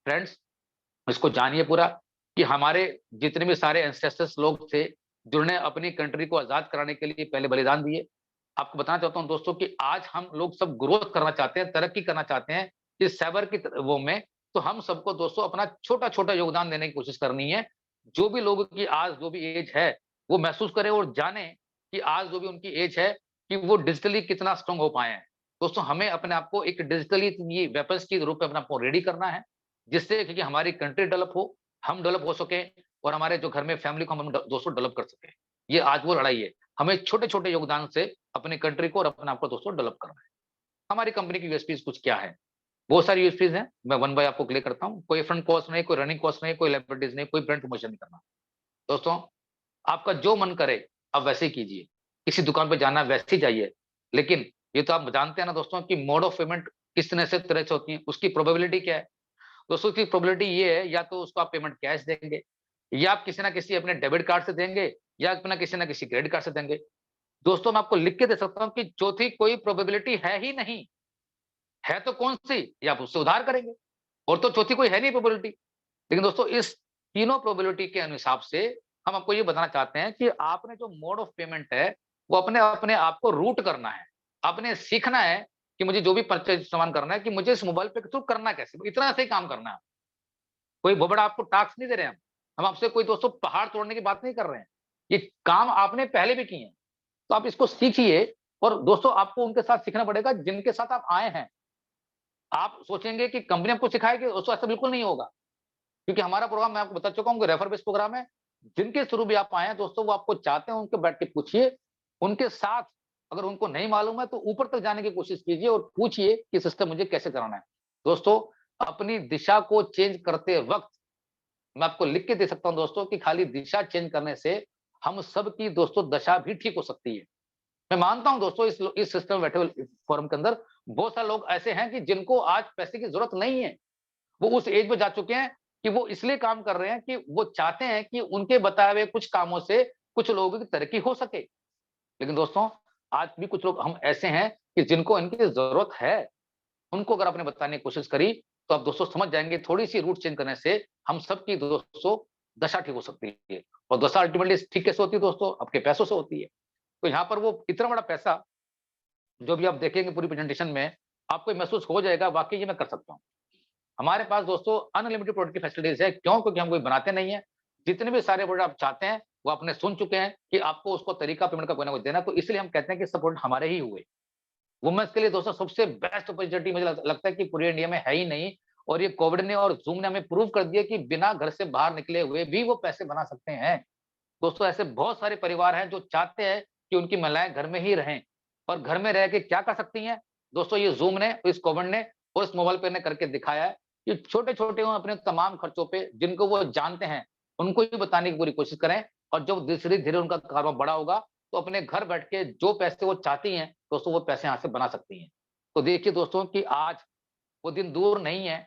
फ्रेंड्स, इसको जानिए पूरा कि हमारे जितने भी सारे एंसेस्टर्स लोग थे, जिन्होंने अपनी कंट्री को आज़ाद कराने के लिए पहले बलिदान दिए। आपको बताना चाहता हूँ दोस्तों कि आज हम लोग सब ग्रोथ करना चाहते हैं, तरक्की करना चाहते हैं, इस साइबर की वो में, तो हम सबको दोस्तों अपना छोटा-छोटा योगदान देने की कोशिश करनी है। जो भी लोगों की आज जो भी एज है, वो महसूस करें और जानें कि आज जो भी उनकी एज है, कि वो डिजिटली कितना स्ट्रॉन्ग हो पाए हैं। दोस्तों हमें अपने आप को एक डिजिटली ये वेपन्स के रूप में अपने आप को रेडी करना है, जिससे कि हमारी कंट्री डेवलप हो, हम डेवलप हो सकें और हमारे जो घर में फैमिली को हम दोस्तों डेवलप कर सकें। ये आज वो लड़ाई है। हमें छोटे-छोटे योगदान से अपनी कंट्री को और अपने आप को दोस्तों डेवलप करना है। हमारी कंपनी की यूएसपीज़ कुछ क्या है? बहुत सारी यूएसपीज़ हैं, मैं वन बाय आपको क्लियर करता हूँ। कोई अपफ्रंट कॉस्ट नहीं, कोई रनिंग कॉस्ट नहीं, कोई लायबिलिटीज़ नहीं, कोई ब्रांड प्रमोशन नहीं करना। दोस्तों, आपका जो मन करे, आप वैसे ही कीजिए। किसी दुकान पे जाना है, वैसे ही जाइए। लेकिन ये तो आप जानते हैं ना दोस्तों कि मोड ऑफ पेमेंट किस तरह से होती है, उसकी प्रोबेबिलिटी क्या है? दोस्तों उसकी प्रोबेबिलिटी ये है, या तो उसको आप पेमेंट कैश देंगे, या आप किसी न किसी अपने डेबिट कार्ड से देंगे, या अपना किसी न किसी क्रेडिट कार्ड से देंगे। दोस्तों मैं आपको लिख के दे सकता हूँ कि चौथी कोई प्रोबेबिलिटी है ही नहीं। है तो कौन-सी? या आप उससे उधार करेंगे, और तो चौथी कोई है नहीं प्रोबेबिलिटी। लेकिन दोस्तों इस तीनों प्रोबेबिलिटी के हिसाब से हम आपको ये बताना चाहते हैं कि आपने जो मोड ऑफ पेमेंट है, वो अपने अपने आप को रूट करना है। आपने सीखना है कि मुझे जो भी परचेज़ सामान करना है, कि मुझे इस मोबाइल पे के थ्रू करना कैसे? इतना सा ही काम करना है। कोई बहुत बड़ा आपको टास्क नहीं दे रहे हैं हम। हम आपसे कोई दोस्तों पहाड़ तोड़ने की बात नहीं कर रहे हैं। ये काम आपने पहले भी किए हैं। तो आप इसको सीखिए, और दोस्तों आपको उनके साथ सीखना पड़ेगा जिनके साथ आप आए हैं। आप सोचेंगे कि कंपनी आपको सिखाएगी, दोस्तों ऐसा बिल्कुल नहीं होगा। क्योंकि हमारा प्रोग्राम मैं आपको बता चुका हूँ कि रेफर बेस्ड प्रोग्राम है। जिनके थ्रू भी आप आए हैं दोस्तों, वो आपको चाहते हैं, उनके बैठ के पूछिए। उनके साथ अगर उनको नहीं मालूम है तो ऊपर तक जाने की कोशिश कीजिए और पूछिए कि सिस्टम मुझे कैसे कराना है। दोस्तों, अपनी दिशा को चेंज करते वक़्त मैं आपको लिख के दे सकता हूँ दोस्तों कि खाली दिशा चेंज करने से हम सबकी दोस्तों दशा भी ठीक हो सकती है। मैं मानता हूँ दोस्तों इस सिस्टम में बैठे हुए फोरम के अंदर बहुत सारे लोग ऐसे हैं कि जिनको आज पैसे की ज़रूरत नहीं है। वो उस एज पे जा चुके हैं कि वो इसलिए काम कर रहे हैं कि वो चाहते हैं कि उनके बताए हुए कुछ कामों से कुछ लोगों की तरक्की हो सके। लेकिन दोस्तों, आज भी कुछ लोग हम ऐसे हैं कि जिनको इनकी ज़रूरत है। उनको अगर आपने बताने की कोशिश करी, तो आप दोस्तों समझ जाएँगे थोड़ी-सी रूट चेंज करने से हम सबकी दोस्तों दशा ठीक हो सकती है। और दशा अल्टीमेटली ठीक कैसे होती है दोस्तों? आपके पैसों से होती है। तो यहाँ पर वो इतना बड़ा पैसा, जो भी आप देखेंगे पूरी प्रेजेंटेशन में, आपको ये महसूस हो जाएगा वाक़ई ये मैं कर सकता हूँ। हमारे पास दोस्तों अनलिमिटेड प्रोडक्ट की फैसिलिटीज़ है। क्यों? क्योंकि हम कोई बनाते नहीं हैं। जितने भी सारे प्रोडक्ट आप चाहते हैं, वो आपने सुन चुके हैं कि आपको उसको तरीका पेमेंट का कोई ना कोई देना है, तो इसलिए हम कहते हैं कि सब प्रोडक्ट हमारे ही हुए। वुमेन्स के लिए दोस्तों सबसे बेस्ट अपॉर्च्युनिटी मुझे लगता है कि पूरे इंडिया में है ही नहीं। और ये कोविड ने और ज़ूम ने हमें प्रूव कर दिया कि बिना घर से बाहर निकले हुए भी वो पैसे बना सकते हैं। दोस्तों ऐसे बहुत सारे परिवार हैं जो चाहते हैं कि उनकी महिलाएँ घर में ही रहें, और घर में रह के क्या कर सकती हैं? दोस्तों ये ज़ूम ने, इस कोविड ने और इस मोबाइल पे ने करके दिखाया है कि छोटे-छोटे वो अपने तमाम खर्चों पे जिनको वो जानते हैं, उनको ही बताने की पूरी कोशिश करें। और जब धीरे-धीरे उनका कारोबार बड़ा होगा, तो अपने घर बैठ के जो पैसे वो चाहती हैं, दोस्तों वो पैसे यहाँ से बना सकती हैं। तो देखिए दोस्तों कि आज वो दिन दूर नहीं है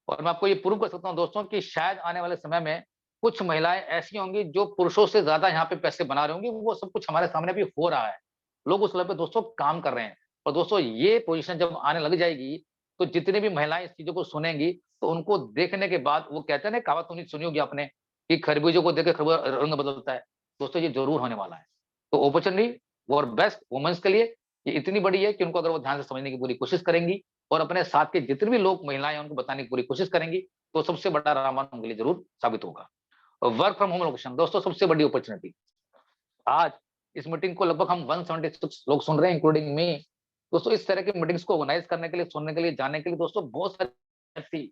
और मैं आपको ये प्रूव कर सकता हूँ दोस्तों कि शायद आने वाले समय में कुछ महिलाएँ ऐसी होंगी जो पुरुषों से ज़्यादा यहाँ पे पैसे बना रही होंगी, वो सब कुछ हमारे सामने अभी हो रहा है। लोग उस लेवल पे दोस्तों काम कर रहे हैं और दोस्तों ये पोज़ीशन जब आने लग जाएगी, तो जितनी भी महिलाएँ इस चीज़ों को सुनेंगी, तो उनको देखने के बाद वो कहते हैं ना कहावत सुनी होगी आपने कि खरबूजे को देख के खरबूजा रंग बदलता है। दोस्तों ये ज़रूर होने वाला है। तो अपॉर्च्युनिटी और बेस्ट वुमेन्स के लिए ये इतनी बड़ी है कि उनको अगर वो ध्यान से समझने की पूरी कोशिश करेंगी और अपने साथ के जितने भी लोग महिलाएँ हैं उनको बताने की पूरी कोशिश करेंगी, तो सबसे बड़ा रामबाण उनके लिए ज़रूर साबित होगा। और वर्क फ्रॉम होम लोकेशन दोस्तों सबसे बड़ी अपॉर्च्युनिटी। आज इस मीटिंग को लगभग हम 176 लोग सुन रहे हैं इंक्लूडिंग मी। दोस्तों इस तरह की मीटिंग्स को ऑर्गेनाइज करने के लिए, सुनने के लिए, जानने के लिए दोस्तों बहुत सारे व्यक्ति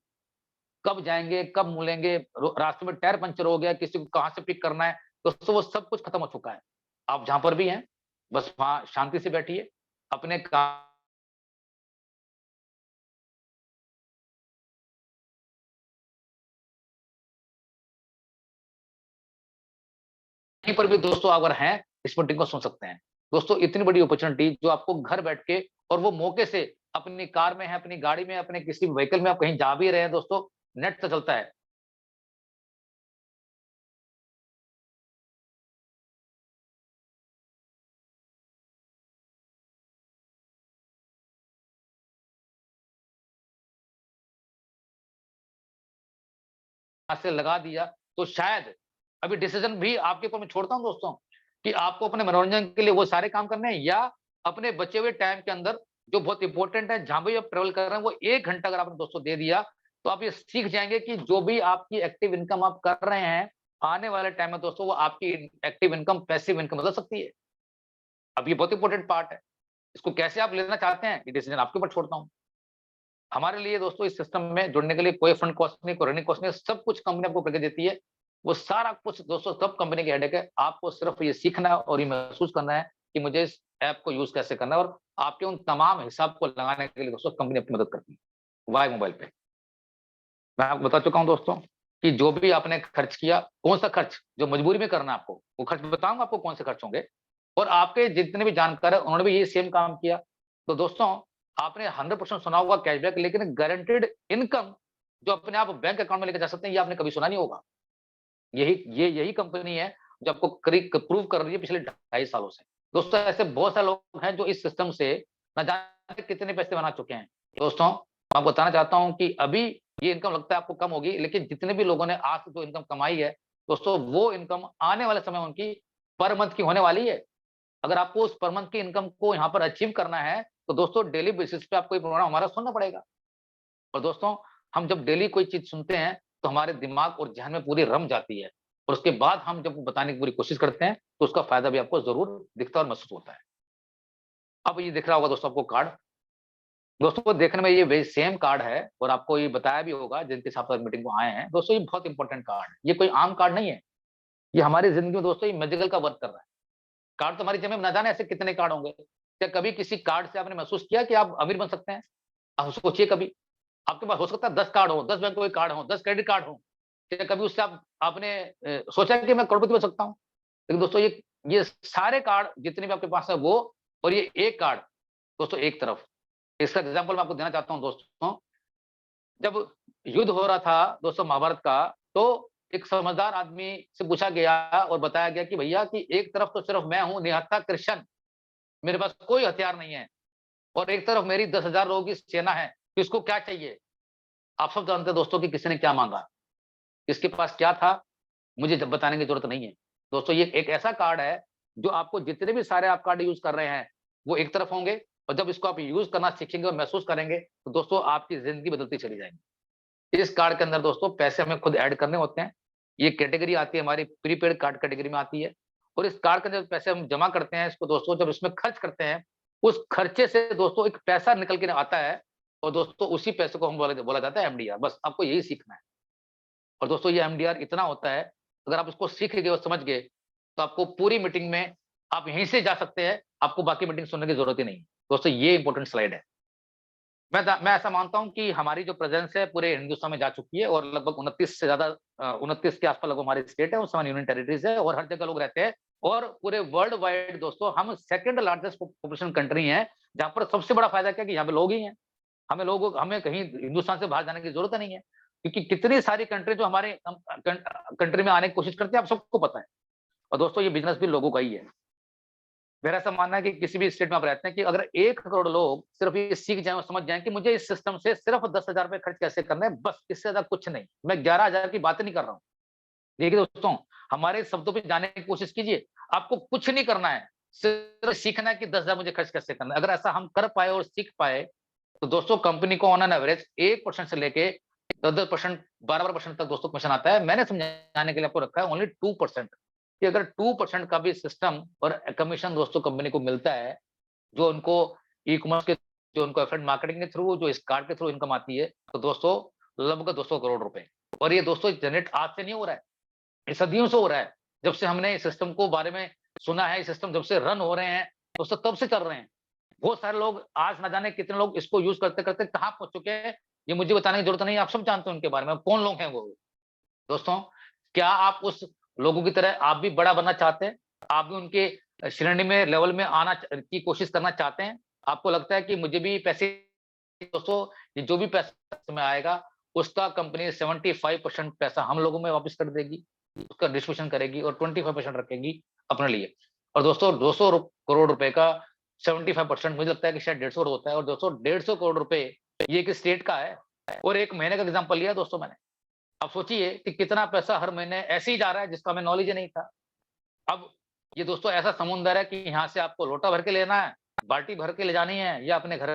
कब जाएँगे, कब मिलेंगे, रास्ते में टायर पंक्चर हो गया, किसी को कहाँ से पिक करना है, दोस्तों वो सब कुछ खत्म हो चुका है। आप जहाँ पर भी हैं, बस वहाँ शांति से बैठिए, अपने काम कहीं पर भी दोस्तों अगर हैं, इस मीटिंग को सुन सकते हैं। दोस्तों इतनी बड़ी अपॉर्च्युनिटी जो आपको घर बैठ के और वो मौके से अपनी कार में है, अपनी गाड़ी में, अपने किसी व्हीकल में आप कहीं जा भी रहे हैं दोस्तों, नेट तो चलता है। हाथ से लगा दिया, तो शायद अभी डिसीज़न भी आपके ऊपर मैं छोड़ता हूँ दोस्तों, कि आपको अपने मनोरंजन के लिए वो सारे काम करने हैं या अपने बचे हुए टाइम के अंदर जो बहुत इम्पोर्टेंट है, जहाँ भी आप ट्रैवल कर रहे हैं, वो 1 घंटा अगर आपने दोस्तों दे दिया, तो आप ये सीख जाएँगे कि जो भी आपकी एक्टिव इनकम आप कर रहे हैं, आने वाले टाइम में दोस्तों वो आपकी एक्टिव इनकम, पैसिव इनकम बदल सकती है। अब ये बहुत इम्पोर्टेंट पार्ट है। इसको कैसे आप लेना चाहते हैं, ये डिसीज़न आपके ऊपर छोड़ता हूँ। हमारे लिए दोस्तों इस सिस्टम में जुड़ने के लिए कोई फ्रंट कॉस्ट नहीं, कोई रनिंग कॉस्ट नहीं, सब कुछ कंपनी आपको करके देती है। वो सारा कुछ दोस्तों सब कंपनी की हेडेक है। आपको सिर्फ ये सीखना है और ये महसूस करना है कि मुझे इस ऐप को यूज़ कैसे करना है और आपके उन तमाम हिसाब को लगाने के लिए दोस्तों कंपनी आपकी मदद करती है, वाई मोबाइल पे। मैं आपको बता चुका हूँ दोस्तों कि जो भी आपने खर्च किया, कौन-सा खर्च जो मजबूरी में करना है आपको, वो खर्च बताऊँगा आपको कौन से खर्च होंगे और आपके जितने भी जानकार हैं, उन्होंने भी ये सेम काम किया। तो दोस्तों, आपने 100% सुना होगा कैशबैक लेकिन गारंटीड इनकम जो अपने आप बैंक अकाउंट में लेके जा सकते हैं, ये आपने कभी सुना नहीं होगा। यही कंपनी है जो आपको प्रूव कर रही है पिछले 2.5 सालों से। दोस्तों, ऐसे बहुत सारे लोग हैं जो इस सिस्टम से ना जाने कितने पैसे बना चुके हैं। दोस्तों, मैं आपको बताना चाहता हूँ कि अभी ये इनकम लगता है आपको कम होगी, लेकिन जितने भी लोगों ने आज से जो इनकम कमाई है, दोस्तों वो इनकम आने वाले समय में उनकी पर मंथ की होने वाली है। अगर आपको उस पर मंथ की इनकम को यहाँ पर अचीव करना है, तो दोस्तों डेली बेसिस पे आपको ये प्रोग्राम हमारा सुनना पड़ेगा। और दोस्तों, हम जब डेली कोई चीज़ सुनते हैं, तो हमारे दिमाग और ज़हन में पूरी रम जाती है और उसके बाद हम जब वो बताने की पूरी कोशिश करते हैं, तो उसका फ़ायदा भी आपको ज़रूर दिखता और महसूस होता है। अब ये दिख रहा होगा दोस्तों आपको कार्ड। दोस्तों देखने में ये वही सेम कार्ड है और आपको ये बताया भी होगा जिनके साथ आप मीटिंग को आए हैं। दोस्तों ये बहुत इंपॉर्टेंट कार्ड है। ये कोई आम कार्ड नहीं है। ये हमारी ज़िंदगी में दोस्तों ये मैजिकल का वर्क कर रहा है। कार्ड तो हमारी जेब में ना जाने ऐसे कितने कार्ड होंगे। क्या कभी किसी कार्ड से आपने महसूस किया कि आप अमीर बन सकते हैं? आप सोचिए कभी। आपके पास हो सकता है 10 कार्ड हो, 10 बैंकों के कार्ड हो, 10 क्रेडिट कार्ड हो। क्या कभी उससे आपने सोचा है कि मैं करोड़पति बन सकता हूँ? लेकिन दोस्तों ये सारे कार्ड जितने भी आपके पास है वो और ये एक कार्ड दोस्तों एक तरफ। इसका एग्ज़ाम्पल मैं आपको देना चाहता हूँ दोस्तों। जब युद्ध हो रहा था दोस्तों महाभारत का, तो एक समझदार आदमी से पूछा गया और बताया गया कि भैया कि एक तरफ तो सिर्फ मैं हूँ निहत्था कृष्ण, मेरे पास कोई हथियार नहीं है और एक तरफ मेरी 10,000 लोगों की सेना है, तो इसको क्या चाहिए? आप सब जानते हैं दोस्तों कि किसी ने क्या माँगा। इसके पास क्या था, मुझे जब बताने की ज़रूरत नहीं है। दोस्तों ये एक ऐसा कार्ड है, जो आपको जितने भी सारे आप कार्ड यूज़ कर रहे हैं, वो एक तरफ होंगे और जब इसको आप यूज़ करना सीखेंगे और महसूस करेंगे, तो दोस्तों आपकी ज़िंदगी बदलती चली जाएगी। इस कार्ड के अंदर दोस्तों पैसे हमें खुद ऐड करने होते हैं। ये कैटेगरी आती है हमारी प्रीपेड कार्ड कैटेगरी में आती है और इस कार्ड के अंदर पैसे हम जमा करते हैं, इसको दोस्तों जब इसमें खर्च करते हैं, उस खर्चे से दोस्तों एक पैसा निकल के आता है और दोस्तों उसी पैसे को हम बोला बोला जाता है एमडीआर। बस आपको यही सीखना है। और दोस्तों ये एमडीआर इतना होता है, अगर आप इसको सीख गए और समझ गए, तो आपको पूरी मीटिंग में आप यहीं से जा सकते हैं, आपको बाकी मीटिंग सुनने की ज़रूरत ही नहीं है। दोस्तों ये इम्पोर्टेंट स्लाइड है। मैं ऐसा मानता हूँ कि हमारी जो प्रेज़ेंस है पूरे हिंदुस्तान में जा चुकी है और लगभग 29 से ज़्यादा 29 के आस-पास लगभग हमारी स्टेट है और 7 यूनियन टेरिटरीज़ है और हर जगह लोग रहते हैं और पूरे वर्ल्ड वाइड दोस्तों हम सेकंड लार्जेस्ट पॉपुलेशन कंट्री हैं, जहाँ पर सबसे बड़ा फ़ायदा क्या है कि यहाँ पे लोग ही हैं। हमें कहीं हिंदुस्तान से बाहर जाने की ज़रूरत नहीं है, क्योंकि कितनी सारी कंट्री जो हमारे कंट्री में आने की कोशिश करती है, आप सबको पता है। और दोस्तों ये बिज़नेस भी लोगों का ही है। मेरा ऐसा मानना है कि किसी भी स्टेट में आप रहते हैं कि अगर 1 करोड़ लोग सिर्फ़ ये सीख जाएँ और समझ जाएँ कि मुझे इस सिस्टम से सिर्फ़ ₹10,000 खर्च कैसे करने हैं, बस इससे ज़्यादा कुछ नहीं। मैं 11,000 की बात नहीं कर रहा हूँ। देखिए दोस्तों, हमारे शब्दों पे जाने की कोशिश कीजिए। आपको कुछ नहीं करना है, सिर्फ़ सीखना है कि 10,000 मुझे खर्च कैसे करना है। अगर ऐसा हम कर पाए और सीख पाए, तो दोस्तों कंपनी को ऑन एन एवरेज 1% से लेके 10-10%, 12-12% तक दोस्तों कमीशन आता है। मैंने समझाने के लिए आपको रखा है ओनली 2%, कि अगर 2% का भी सिस्टम और कमीशन दोस्तों कंपनी को मिलता है, जो उनको ई-कॉमर्स के जो उनको एफिलिएट मार्केटिंग के थ्रू, जो इस कार्ड के थ्रू इनकम आती है, तो दोस्तों लगभग 200 करोड़ रुपए। और ये दोस्तों जनरेट आज से नहीं हो रहा है, ये सदियों से हो रहा है। जब से हमने इस सिस्टम को बारे में सुना है, ये सिस्टम जब से रन हो रहे हैं, दोस्तों तब से चल रहे हैं। बहुत सारे लोग आज ना जाने कितने लोग इसको यूज़ करते-करते कहाँ पहुँच चुके हैं, ये मुझे बताने की ज़रूरत नहीं है, आप सब जानते हो उनके बारे में, कौन लोग हैं वो। दोस्तों, क्या आप उस लोगों की तरह आप भी बड़ा बनना चाहते हैं? आप भी उनके श्रेणी में, लेवल में आना की कोशिश करना चाहते हैं? आपको लगता है कि मुझे भी पैसे दोस्तों, ये जो भी पैसा समय आएगा, उसका कंपनी 75% पैसा हम लोगों में वापस कर देगी, उसका डिस्ट्रीब्यूशन करेगी और 25% रखेगी अपने लिए। और दोस्तों 200 करोड़ रुपए का 75% मुझे लगता है कि शायद 150 होता है और दोस्तों 150 करोड़ रुपए ये एक स्टेट का है और 1 महीने का एग्ज़ाम्पल लिया दोस्तों मैंने। अब सोचिए कि कितना पैसा हर महीने ऐसे ही जा रहा है जिसका हमें नॉलेज ही नहीं था। अब ये दोस्तों ऐसा समुंदर है कि यहाँ से आपको लोटा भर के लेना है, बाल्टी भर के ले जानी है या अपने घर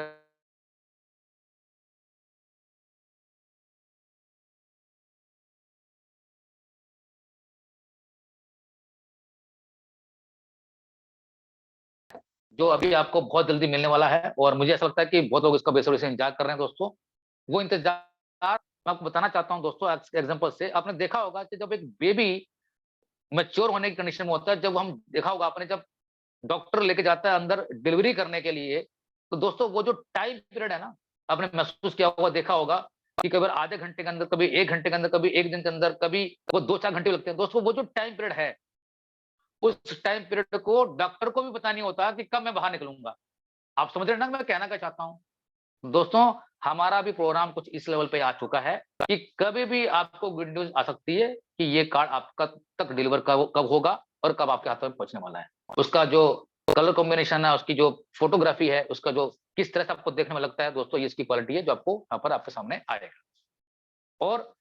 जो अभी आपको बहुत जल्दी मिलने वाला है और मुझे ऐसा लगता है कि बहुत लोग इसका बेसब्री से इंतज़ार कर रहे हैं दोस्तों। वो इंतज़ार मैं आपको बताना चाहता हूँ दोस्तों एग्ज़ाम्पल से आपने देखा होगा कि जब एक बेबी मैच्योर होने की कंडीशन में होता है, जब हम देखा होगा आपने जब डॉक्टर लेके जाता है अंदर डिलीवरी करने के लिए, तो दोस्तों वो जो टाइम पीरियड है ना, आपने महसूस किया होगा, देखा होगा कि कभी आधे घंटे के अंदर, कभी 1 घंटे के अंदर, कभी 1 दिन के अंदर, कभी वो 2-4 घंटे लगते हैं। दोस्तों वो जो टाइम पीरियड है, उस टाइम पीरियड को डॉक्टर को भी पता नहीं होता कि कब मैं बाहर निकलूँगा। आप समझ रहे हैं ना मैं कहना क्या चाहता हूँ? दोस्तों, हमारा भी प्रोग्राम कुछ इस लेवल पे आ चुका है कि कभी भी आपको गुड न्यूज़ आ सकती है कि ये कार्ड आपका तक डिलीवर कब कब होगा और कब आपके हाथ में पहुँचने वाला है। उसका जो कलर कॉम्बिनेशन है, उसकी जो फ़ोटोग्राफ़ी है, उसका जो किस तरह से आपको देखने में लगता है दोस्तों, ये इसकी क्वालिटी है जो आपको यहाँ पर आपके सामने आएगा। और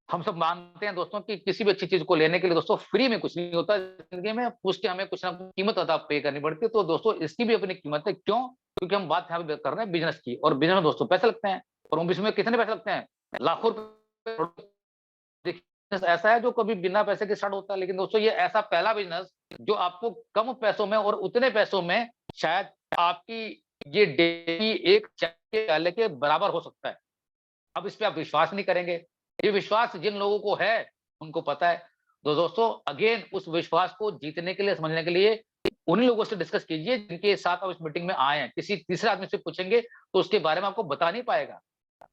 हम सब मानते हैं दोस्तों कि किसी भी अच्छी चीज़ को लेने के लिए दोस्तों फ्री में कुछ नहीं होता ज़िंदगी में, उसकी हमें कुछ ना कुछ कीमत अदा पे करनी पड़ती है। तो दोस्तों इसकी भी अपनी कीमत है, क्यों? क्योंकि हम बात यहाँ पे कर रहे हैं बिज़नेस की और बिज़नेस में दोस्तों पैसे लगते हैं और उन बिज़नेस में कितने पैसे लगते हैं? लाखों रुपए। देखिए बिज़नेस ऐसा है जो कभी बिना पैसे के स्टार्ट होता है, लेकिन दोस्तों ये ऐसा पहला बिज़नेस जो आपको कम पैसों में और उतने पैसों में शायद आपकी ये डेली एक चाय के प्याले के बराबर हो सकता है। अब इस पे आप विश्वास नहीं करेंगे। ये विश्वास जिन लोगों को है, उनको पता है। तो दोस्तों अगेन उस विश्वास को जीतने के लिए, समझने के लिए उन्हीं लोगों से डिस्कस कीजिए जिनके साथ आप इस मीटिंग में आए हैं। किसी तीसरे आदमी से पूछेंगे तो उसके बारे में आपको बता नहीं पाएगा।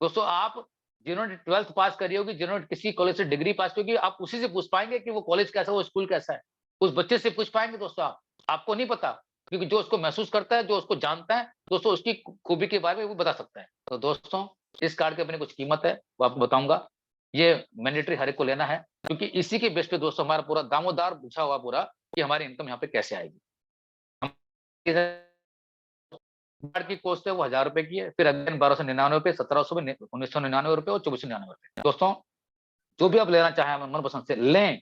दोस्तों आप जिन्होंने 12th पास करी होगी, जिन्होंने किसी कॉलेज से डिग्री पास की होगी, आप उसी से पूछ पाएँगे कि वो कॉलेज कैसा है, वो स्कूल कैसा है। उस बच्चे से पूछ पाएँगे दोस्तों आप। आपको नहीं पता, क्योंकि जो उसको महसूस करता है, जो उसको जानता है, दोस्तों उसकी खूबी के बारे में वो बता सकता है। तो दोस्तों इस कार्ड की अपनी कुछ कीमत है, वो आपको बताऊँगा। ये मैंडेटरी हर एक को लेना है, क्योंकि इसी के बेस पे दोस्तों हमारा पूरा दामोदार बिछा हुआ पूरा कि हमारी इनकम यहाँ पे कैसे आएगी। हम कार्ड की कॉस्ट है वो ₹1000 की है, फिर अगेन ₹1299, ₹1700 में, ₹1999 और ₹2499। दोस्तों, जो भी आप लेना चाहें अपने मनपसंद से लें,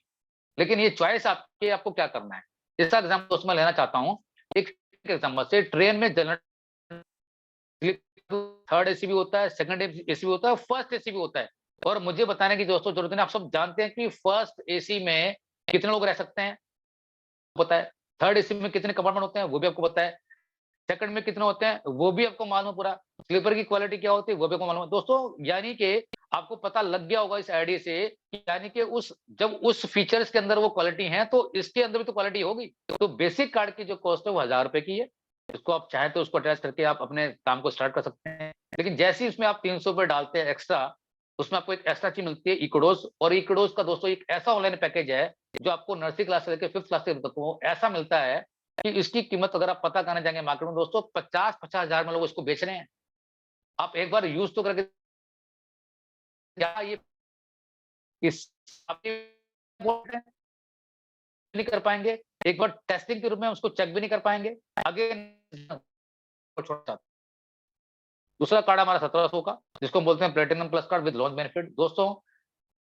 लेकिन ये चॉइस आपकी है, आपको क्या करना है। इसका एग्ज़ाम्पल दोस्त मैं लेना चाहता हूँ, एक एग्ज़ाम्पल से ट्रेन में जनरल थर्ड एसी भी होता है, सेकंड एसी भी होता है, फर्स्ट एसी भी होता है। और मुझे बताने की दोस्तों ज़रूरत नहीं, आप सब जानते हैं कि फर्स्ट एसी में कितने लोग रह सकते हैं, पता है। थर्ड एसी में कितने कंपार्टमेंट होते हैं, वो भी आपको पता है। सेकंड में कितने होते हैं, वो भी आपको मालूम है पूरा। स्लीपर की क्वालिटी क्या होती है, वो भी आपको मालूम है। दोस्तों, यानी कि आपको पता लग गया होगा इस आईडी से कि यानी कि उस जब उस फीचर्स के अंदर वो क्वालिटी है, तो इसके अंदर भी तो क्वालिटी होगी। तो बेसिक कार्ड की जो कॉस्ट है वो ₹1000 की है। इसको आप चाहें तो उसको अटैच करके आप अपने काम को स्टार्ट कर सकते हैं। लेकिन जैसे ही उसमें आप 300 रुपए डालते हैं एक्स्ट्रा, उसमें आपको एक एक्स्ट्रा चीज़ मिलती है इकोडोज़, और इकोडोज़ का दोस्तों एक ऐसा ऑनलाइन पैकेज है, जो आपको नर्सरी क्लास से लेके 5th क्लास तक को ऐसा मिलता है कि इसकी कीमत अगर आप पता करने जाएँगे मार्केट में दोस्तों 50-50 हज़ार में लोग इसको बेच रहे हैं। आप एक बार यूज़ तो करके क्या ये इस आपके नहीं कर पाएँगे, एक बार टेस्टिंग के रूप में उसको चेक भी नहीं कर पाएँगे, अगेन दूसरा कार्ड हमारा 1700 का, जिसको हम बोलते हैं platinum plus card with launch benefit. दोस्तों,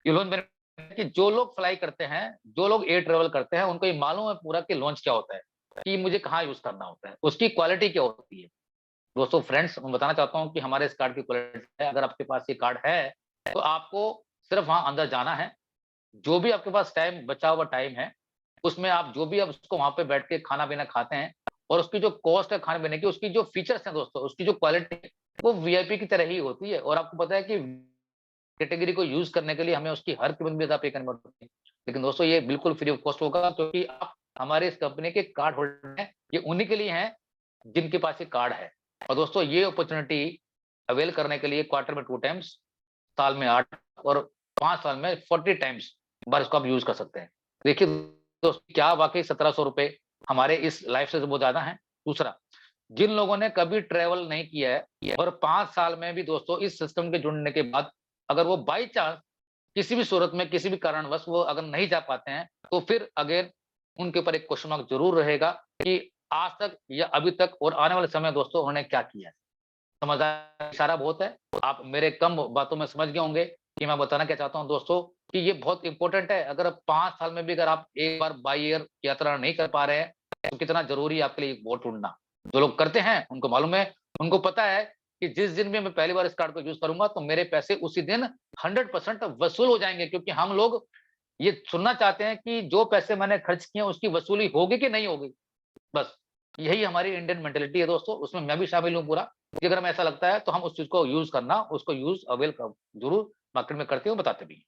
ये लॉन्च बेनिफिट कि जो लोग फ्लाई करते हैं, जो लोग एयर ट्रैवल करते हैं, उनको ये मालूम है पूरा कि लॉन्च क्या होता है, कि मुझे कहाँ यूज़ करना होता है, उसकी क्वालिटी क्या होती है। दोस्तों फ्रेंड्स, मैं बताना चाहता हूँ कि हमारे इस कार्ड की क्वालिटी है, अगर आपके पास ये कार्ड है, तो आपको सिर्फ वहाँ अंदर जाना है, जो भी आपके पास टाइम बचा हुआ टाइम है, उसमें आप जो भी आप उसको वहाँ पे बैठ के खाना-पीना खाते हैं और उसकी जो कॉस्ट है खाने-पीने की, उसकी जो फीचर्स हैं दोस्तों, उसकी जो क्वालिटी है, वो वीआईपी की तरह ही होती है और आपको पता है कि कैटेगरी को यूज़ करने के लिए हमें उसकी हर कीमत भी अदा पे करनी पड़ती है। लेकिन दोस्तों ये बिल्कुल फ्री ऑफ कॉस्ट होगा क्योंकि आप हमारे इस कंपनी के कार्ड होल्डर हैं, ये उन्हीं के लिए हैं, जिनके पास ये कार्ड है। और दोस्तों ये अपॉर्च्युनिटी अवेल करने के लिए क्वार्टर में 2 टाइम्स, साल में 8 और 5 साल में 40 टाइम्स बार इसको आप यूज़ कर सकते हैं। देखिए दोस्तों, क्या वाक़ई ₹1700 हमारे इस लाइफ से बहुत ज़्यादा हैं? दूसरा, जिन लोगों ने कभी ट्रैवल नहीं किया है और 5 साल में भी दोस्तों इस सिस्टम के जुड़ने के बाद अगर वो बाय चांस किसी भी सूरत में, किसी भी कारणवश वो अगर नहीं जा पाते हैं, तो फिर अगेन उनके ऊपर एक क्वेश्चन मार्क ज़रूर रहेगा कि आज तक या अभी तक और आने वाले समय दोस्तों उन्होंने क्या किया है? समझदारी का इशारा बहुत है। आप मेरे कम बातों में समझ गए होंगे कि मैं बताना क्या चाहता हूँ दोस्तों, कि ये बहुत इम्पोर्टेंट है। अगर 5 साल में भी अगर आप एक बार बाय एयर यात्रा नहीं कर पा रहे हैं, तो कितना ज़रूरी है आपके लिए वोट ढूँढना। जो लोग करते हैं, उनको मालूम है, उनको पता है कि जिस दिन भी मैं पहली बार इस कार्ड को यूज़ करूँगा, तो मेरे पैसे उसी दिन 100% वसूल हो जाएँगे क्योंकि हम लोग ये सुनना चाहते हैं कि जो पैसे मैंने खर्च किए हैं, उसकी वसूली होगी कि नहीं होगी? बस, यही हमारी इंडियन मेंटालिटी है दोस्तों, उसमें मैं भी शामिल हूँ पूरा, कि अगर हमें ऐसा लगता है तो हम उस चीज़ को यूज़ करना, उसको यूज़ अवेल क ज़रूर मार्केट में करते हैं और बताते भी हैं।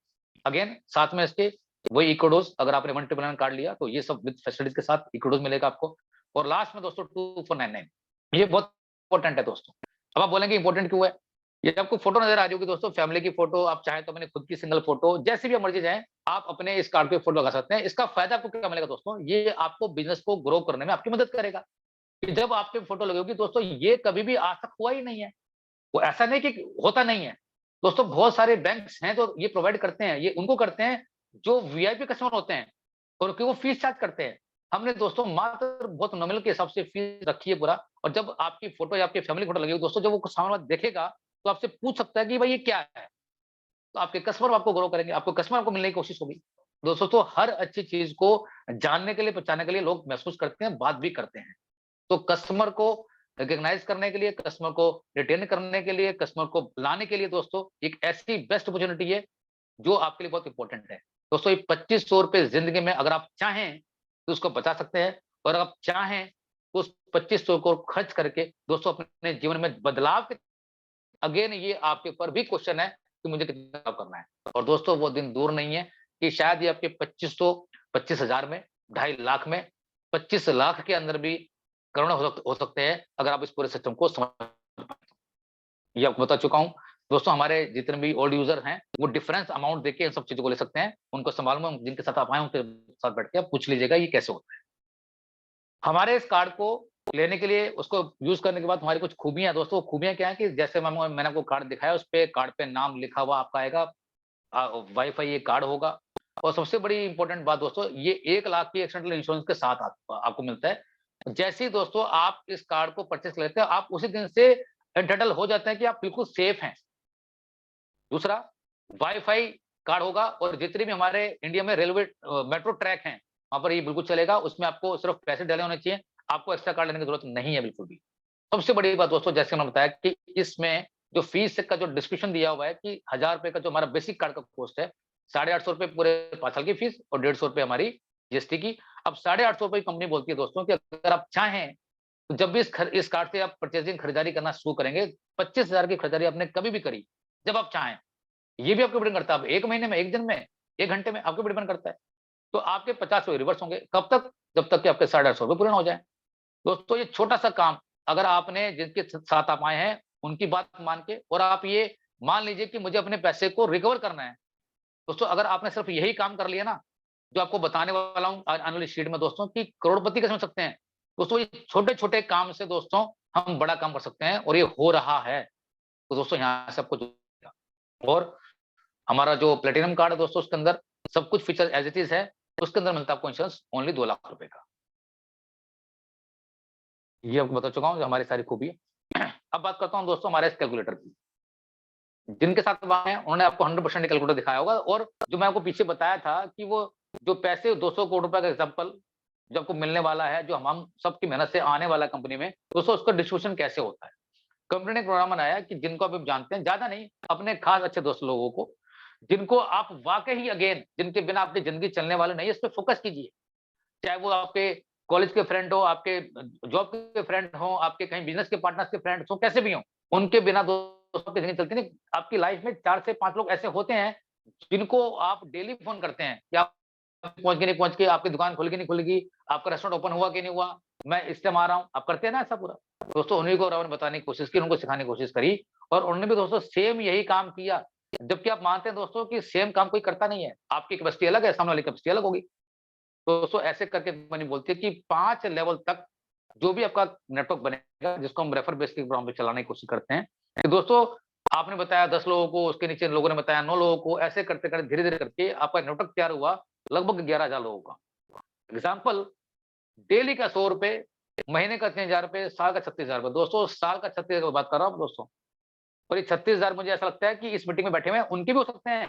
अगेन साथ में इसके वही इकोडोज़ अगर आपने वन ट्रिपल नाइन कार्ड लिया तो ये सब विद फैसिलिटीज़ के साथ इकोडोज़ मिलेगा आपको और लास्ट में दोस्तों 2499 ये बहुत इम्पोर्टेंट है दोस्तों। अब आप बोलेंगे इम्पोर्टेंट क्यों है? ये आपको फ़ोटो नज़र आ रही होगी दोस्तों, फैमिली की फ़ोटो, आप चाहें तो अपनी खुद की सिंगल फ़ोटो, जैसे भी आप मर्ज़ी जाएँ, आप अपने इस कार्ड पे फ़ोटो लगा सकते हैं। इसका फ़ायदा आपको क्या मिलेगा दोस्तों? ये आपको बिज़नेस को ग्रो करने में आपकी मदद करेगा। कि जब आपकी फ़ोटो लगी होगी दोस्तों ये कभी भी आज तक हुआ ही नहीं है। वो ऐसा नहीं कि होता नहीं है। दोस्तों बहुत सारे बैंक्स हैं जो ये प्रोवाइड करते हैं, ये उनको करते हैं जो वीआईपी कस्टमर होते हैं और क्योंकि वो फीस चार्ज करते हैं। हमने दोस्तों मात्र बहुत नॉमिनल के हिसाब से फीस रखी है पूरा और जब आपकी फ़ोटो या आपकी फैमिली फ़ोटो लगी होगी दोस्तों जब वो सामने वाला देखेगा तो आपसे पूछ सकता है कि भाई ये क्या है? तो आपके कस्टमर आपको ग्रो करेंगे, आपको कस्टमर आपको मिलने की कोशिश होगी। दोस्तों तो हर अच्छी चीज़ को जानने के लिए, पहचानने के लिए लोग महसूस करते हैं, बात भी करते हैं। तो कस्टमर को रिकॉग्नाइज़ करने के लिए, कस्टमर को रिटेन करने के लिए, कस्टमर को लाने के लिए दोस्तों एक ऐसी बेस्ट अपॉर्च्युनिटी है, जो आपके लिए बहुत इम्पोर्टेंट है। दोस्तों ये ₹2500 ज़िंदगी में अगर आप चाहें, तो उसको बचा सकते हैं और अगर आप चाहें, तो उस 2500 को खर्च करके दोस्तों अपने जीवन में बदलाव के अगेन ये आपके ऊपर भी क्वेश्चन है कि मुझे कितना करना है। और दोस्तों वो दिन दूर नहीं है कि शायद ये आपके 2500 25,000 में, 2.5 लाख में, 25 लाख के अंदर भी करोड़ों हो सकते हैं अगर आप इस पूरे सिस्टम को समझ पाएँ। ये आपको बता चुका हूँ। दोस्तों हमारे जितने भी ओल्ड यूज़र हैं, वो डिफरेंस अमाउंट देके इन सब चीज़ों को ले सकते हैं। उनको संभाल में जिनके साथ आप आए उनके साथ बैठ के आप पूछ लीजिएगा ये कैसे होता है। हमारे इस कार्ड को लेने के लिए उसको यूज़ करने के बाद हमारी कुछ खूबियाँ हैं दोस्तों, खूबियाँ क्या है कि जैसे मैंने आपको कार्ड दिखाया उसपे कार्ड पे नाम लिखा हुआ आपका आएगा। वाईफ़ाई ये कार्ड होगा और सबसे बड़ी इम्पोर्टेंट बात दोस्तों ये 1 लाख की एक्सीडेंटल इंश्योरेंस के साथ आपको मिलता है। जैसे ही दोस्तों आप इस कार्ड को परचेज़ कर लेते हैं, आप उसी दिन से एंटाइटल हो जाते हैं कि आप बिल्कुल सेफ हैं। दूसरा, वाईफ़ाई कार्ड होगा और जितने भी हमारे इंडिया में रेलवे मेट्रो ट्रैक हैं, वहाँ पर ये बिल्कुल चलेगा। उसमें आपको सिर्फ़ पैसे डाले होने चाहिए, आपको एक्स्ट्रा कार्ड लेने की ज़रूरत नहीं है बिल्कुल भी। सबसे बड़ी बात दोस्तों जैसे मैंने बताया कि इसमें जो फीस का जो डिस्क्रिप्शन दिया हुआ है कि ₹1000 का जो हमारा बेसिक कार्ड का कॉस्ट है, ₹850 पूरे 5 साल की फीस और ₹150 हमारी जीएसटी की। अब ₹850 की कंपनी बोलती है दोस्तों कि अगर आप चाहें, तो जब भी इस कार्ड से आप परचेज़िंग खरीदारी करना शुरू करेंगे, 25,000 की खरीदारी आपने कभी भी करी, जब आप चाहें, ये भी आपके ऊपर डिपेंड करता है, अब 1 महीने में, 1 दिन में, 1 घंटे में आपके ऊपर डिपेंड करता है। तो आपके ₹50 रिवर्स होंगे, कब तक? जब तक कि आपके ₹850 पूरे ना हो जाएँ। दोस्तों ये छोटा-सा काम अगर आपने जिनके साथ आप आए हैं, उनकी बात मान के और आप ये मान लीजिए कि मुझे अपने पैसे को रिकवर करना है। दोस्तों अगर आपने सिर्फ यही काम कर लिया ना, जो आपको बताने वाला हूँ आज आने वाली शीट में दोस्तों, कि करोड़पति कैसे हो सकते हैं। दोस्तों ये छोटे-छोटे काम से दोस्तों हम बड़ा काम कर सकते हैं और ये हो रहा है। तो दोस्तों यहाँ से आपको और हमारा जो प्लेटिनम कार्ड है दोस्तों, उसके अंदर सब कुछ फीचर एज़ इट इज़ है। उसके अंदर मिलता है आपको इंश्योरेंस ओनली 2 लाख रुपए का। ये आपको बता चुका हूँ जो हमारी सारी खूबी है। अब बात करता हूँ दोस्तों हमारे इस कैलकुलेटर की। जिनके साथ आप आए हैं उन्होंने आपको 100% कैलकुलेटर दिखाया होगा और जो मैं आपको पीछे बताया था कि वो जो पैसे 200 करोड़ रुपए का एग्जांपल जो आपको मिलने वाला है, जो हम सबकी मेहनत से आने वाला है कंपनी में, दोस्तों उसका डिस्ट्रीब्यूशन कैसे होता है। कंपनी ने एक प्रोग्राम बनाया कि जिनको आप जानते हैं, ज़्यादा नहीं, अपने खास अच्छे दोस्त लोगों को, जिनको आप वाक़ई ही अगेन जिनके बिना आपकी ज़िंदगी चलने वाली नहीं है, इस पे फोकस कीजिए। चाहे वो आपके कॉलेज के फ्रेंड हो, आपके जॉब के फ्रेंड हो, आपके कहीं बिज़नेस के पार्टनर्स के फ्रेंड्स हो, कैसे भी हों, उनके बिना दोस्तों की ज़िंदगी चलती नहीं। आपकी लाइफ़ में 4 से 5 लोग ऐसे होते हैं, जिनको आप डेली फ़ोन करते हैं कि आप पहुँच गए, नहीं पहुँच गए, आपकी दुकान खुलेगी, नहीं खुलेगी, आपका रेस्टोरेंट ओपन हुआ कि नहीं हुआ, मैं इस टाइम आ रहा हूँ। आप करते हैं ना ऐसा पूरा? दोस्तों उन्हीं को रावण बताने की कोशिश की, उनको सिखाने की कोशिश करी और उन्होंने भी दोस्तों सेम यही काम किया। जबकि आप मानते हैं दोस्तों कि सेम काम कोई करता नहीं है। आपकी कैपेसिटी अलग है, सामने वाले की कैपेसिटी अलग होगी। तो दोस्तों ऐसे करके कंपनी बोलती है कि 5 लेवल तक जो भी आपका नेटवर्क बनेगा, जिसको हम रेफर बेस के प्रोग्राम पे चलाने की कोशिश करते हैं। कि दोस्तों आपने बताया 10 लोगों को, उसके नीचे लोगों ने बताया 9 लोगों को, ऐसे करते-करते धीरे-धीरे करके आपका नेटवर्क तैयार हुआ लगभग 11,000 लोगों का। एग्ज़ाम्पल डेली का ₹100, महीने का ₹3000, साल का ₹36,000। दोस्तों साल का 36,000 की बात कर रहा हूँ दोस्तों। और ये 36,000 मुझे ऐसा लगता है कि इस मीटिंग में बैठे हुए हैं, उनके भी हो सकते हैं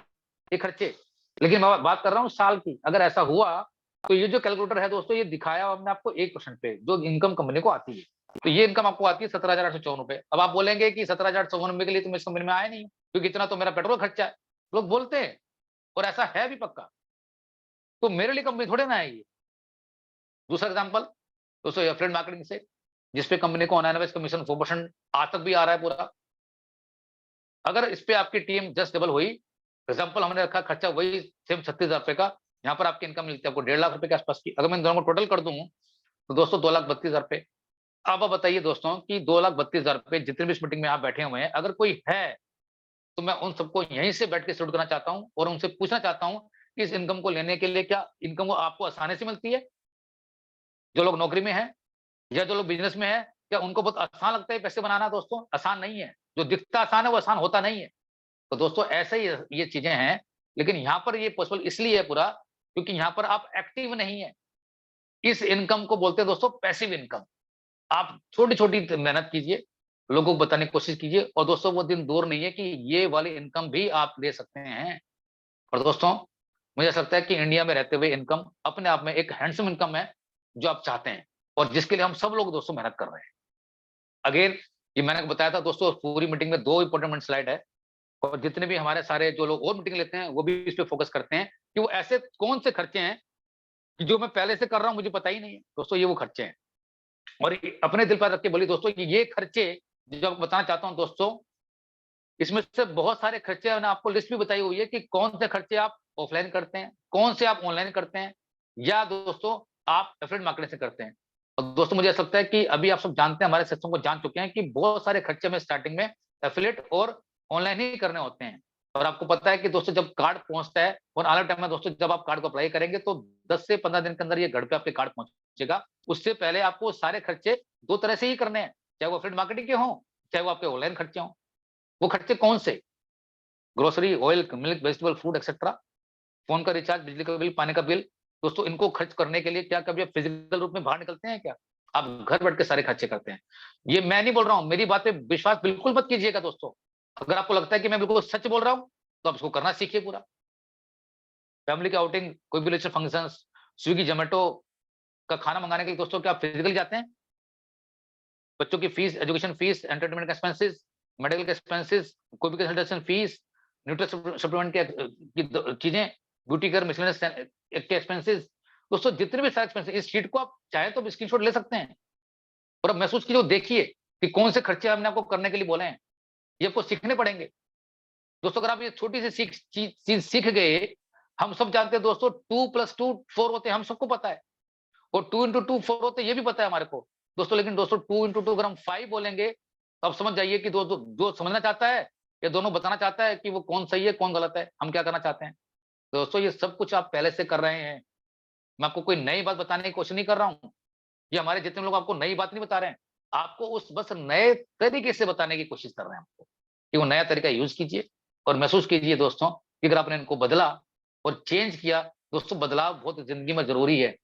ये खर्चे। लेकिन मैं बात कर रहा हूँ साल की। अगर ऐसा हुआ, तो ये जो कैलकुलेटर है दोस्तों, ये दिखाया हमने आपको 1% पे, जो इनकम कंपनी को आती है। तो ये इनकम आपको आती है ₹17,854। अब आप बोलेंगे कि ₹17,854 के लिए तो मैं इस कंपनी में आया नहीं हूँ, क्योंकि इतना तो मेरा पेट्रोल खर्चा है। लोग बोलते हैं और ऐसा है भी पक्का। तो मेरे लिए कंपनी थोड़ी ना है ये। दूसरा एग्ज़ाम्पल दोस्तों एफिलिएट मार्केटिंग से, जिस पे कंपनी को ऑन एवरेज कमीशन 4% आज तक भी आ रहा है पूरा। अगर इस पे आपकी टीम जस्ट डबल हुई, एग्ज़ाम्पल हमने रखा खर्चा वही सेम ₹36,000 का, यहाँ पर आपकी इनकम मिलती है आपको 1.5 लाख रुपए के आस-पास की। अगर मैं इन दोनों को टोटल कर दूँ, तो दोस्तों 2,32,000 अब आप बताइए दोस्तों कि 2,32,000 जितने भी इस मीटिंग में आप बैठे हुए हैं, अगर कोई है, तो मैं उन सबको यहीं से बैठ के सैल्यूट करना चाहता हूँ और उनसे पूछना चाहता हूँ कि इस इनकम को लेने के लिए क्या इनकम वो आपको आसानी से मिलती है? जो लोग नौकरी में हैं या जो लोग बिज़नेस में हैं, क्या उनको बहुत आसान लगता है पैसे बनाना दोस्तों? आसान नहीं है। जो दिखता आसान है, वो आसान होता नहीं है। तो दोस्तों ऐसे ही ये चीज़ें हैं, लेकिन यहाँ पर ये पॉसिबल इसलिए है पूरा, क्योंकि यहाँ पर आप एक्टिव नहीं हैं। इस इनकम को बोलते हैं दोस्तों पैसिव इनकम। आप छोटी-छोटी मेहनत कीजिए, लोगों को बताने की कोशिश कीजिए और दोस्तों वो दिन दूर नहीं है कि ये वाली इनकम भी आप ले सकते हैं। और दोस्तों, मुझे ऐसा लगता है कि इंडिया में रहते हुए इनकम अपने आप में एक हैंडसम इनकम है, जो आप चाहते हैं और जिसके लिए हम सब लोग दोस्तों मेहनत कर रहे हैं। अगेन ये मैंने बताया था दोस्तों पूरी मीटिंग में 2 इम्पोर्टेंट स्लाइड है और जितने भी हमारे सारे जो लोग और मीटिंग लेते हैं, वो भी इस पे फोकस करते हैं कि वो ऐसे कौन से खर्चे हैं कि जो मैं पहले से कर रहा हूँ मुझे पता ही नहीं है। दोस्तों ये वो खर्चे हैं और ये अपने दिल पर रख के बोलिए दोस्तों कि ये खर्चे जो आपको बताना चाहता हूँ दोस्तों, इसमें से बहुत सारे खर्चे मैंने आपको लिस्ट भी बताई हुई है कि कौन से खर्चे आप ऑफलाइन करते हैं, कौन से आप ऑनलाइन करते हैं या दोस्तों आप एफिलिएट मार्केटिंग से करते हैं। और दोस्तों मुझे ऐसा लगता है कि अभी आप सब जानते हैं, हमारे सिस्टम को जान चुके हैं कि बहुत सारे खर्चे हमें स्टार्टिंग में एफिलिएट और ऑनलाइन ही करने होते हैं। और आपको पता है कि दोस्तों जब कार्ड पहुँचता है और आने टाइम में दोस्तों जब आप कार्ड को अप्लाई करेंगे तो 10 से 15 दिन के अंदर ये घर पे आपके कार्ड पहुँचेगा। उससे पहले आपको सारे खर्चे 2 तरह से ही करने हैं, चाहे वो एफिलिएट मार्केटिंग के हों, चाहे वो आपके ऑनलाइन खर्चे हों। वो खर्चे कौन से? Grocery, oil, milk, vegetable, food etcetera, phone का रिचार्ज, बिजली का बिल, पानी का बिल। दोस्तों इनको खर्च करने के लिए क्या कभी आप फिज़िकल रूप में बाहर निकलते हैं क्या? आप घर बैठ के सारे खर्चे करते हैं। ये मैं नहीं बोल रहा हूँ, मेरी बात पे विश्वास बिल्कुल मत कीजिएगा दोस्तों। अगर आपको लगता है कि मैं बिल्कुल सच बोल रहा हूँ, तो आप इसको करना सीखिए पूरा। फैमिली की आउटिंग, कोई भी रिलेशन फंक्शंस, स्विगी, ज़ोमैटो का खाना मँगाने के लिए दोस्तों क्या आप फिज़िकली जाते हैं? बच्चों की फीस, एजुकेशन फीस, एंटरटेनमेंट के एक्सपेंसेस, मेडिकल के एक्सपेंसेस, कोई भी कंसल्टेशन फीस, न्यूट्रिशन सप्लीमेंट के की द चीज़ें, ब्यूटी केयर, मिसलेनियस के एक्सपेंसेस। दोस्तों जितने भी सारे एक्सपेंसेस इस शीट को आप चाहें तो स्क्रीनशॉट ले सकते हैं और आप महसूस कीजिए और देखिए कि कौन से खर्चे हमने आपको करने के लिए बोले हैं। ये आपको सीखने पड़ेंगे। दोस्तों अगर आप ये छोटी सी चीज़ सीख गए, हम सब जानते हैं दोस्तों 2 + 2 4 होते हैं, हम सबको पता है और 2 × 2 4 होते हैं, ये भी पता है हमारे को। दोस्तों, लेकिन दोस्तों 2 into 2 अगर हम 5 बोलेंगे तो आप समझ जाइए कि जो समझना चाहता है या दोनों बताना चाहता है कि वो कौन सही है कौन गलत है, हम क्या करना चाहते हैं। दोस्तों, ये सब कुछ आप पहले से कर रहे हैं। मैं आपको कोई नई बात बताने की कोशिश नहीं कर रहा हूँ। ये हमारे जितने लोग आपको नई बात नहीं बता रहे हैं, आपको उस बस नए तरीके से बताने की कोशिश कर रहे हैं आपको, कि वो नया तरीका यूज कीजिए और महसूस कीजिए दोस्तों कि अगर आपने इनको बदला और चेंज किया, दोस्तों बदलाव बहुत जिंदगी में जरूरी है।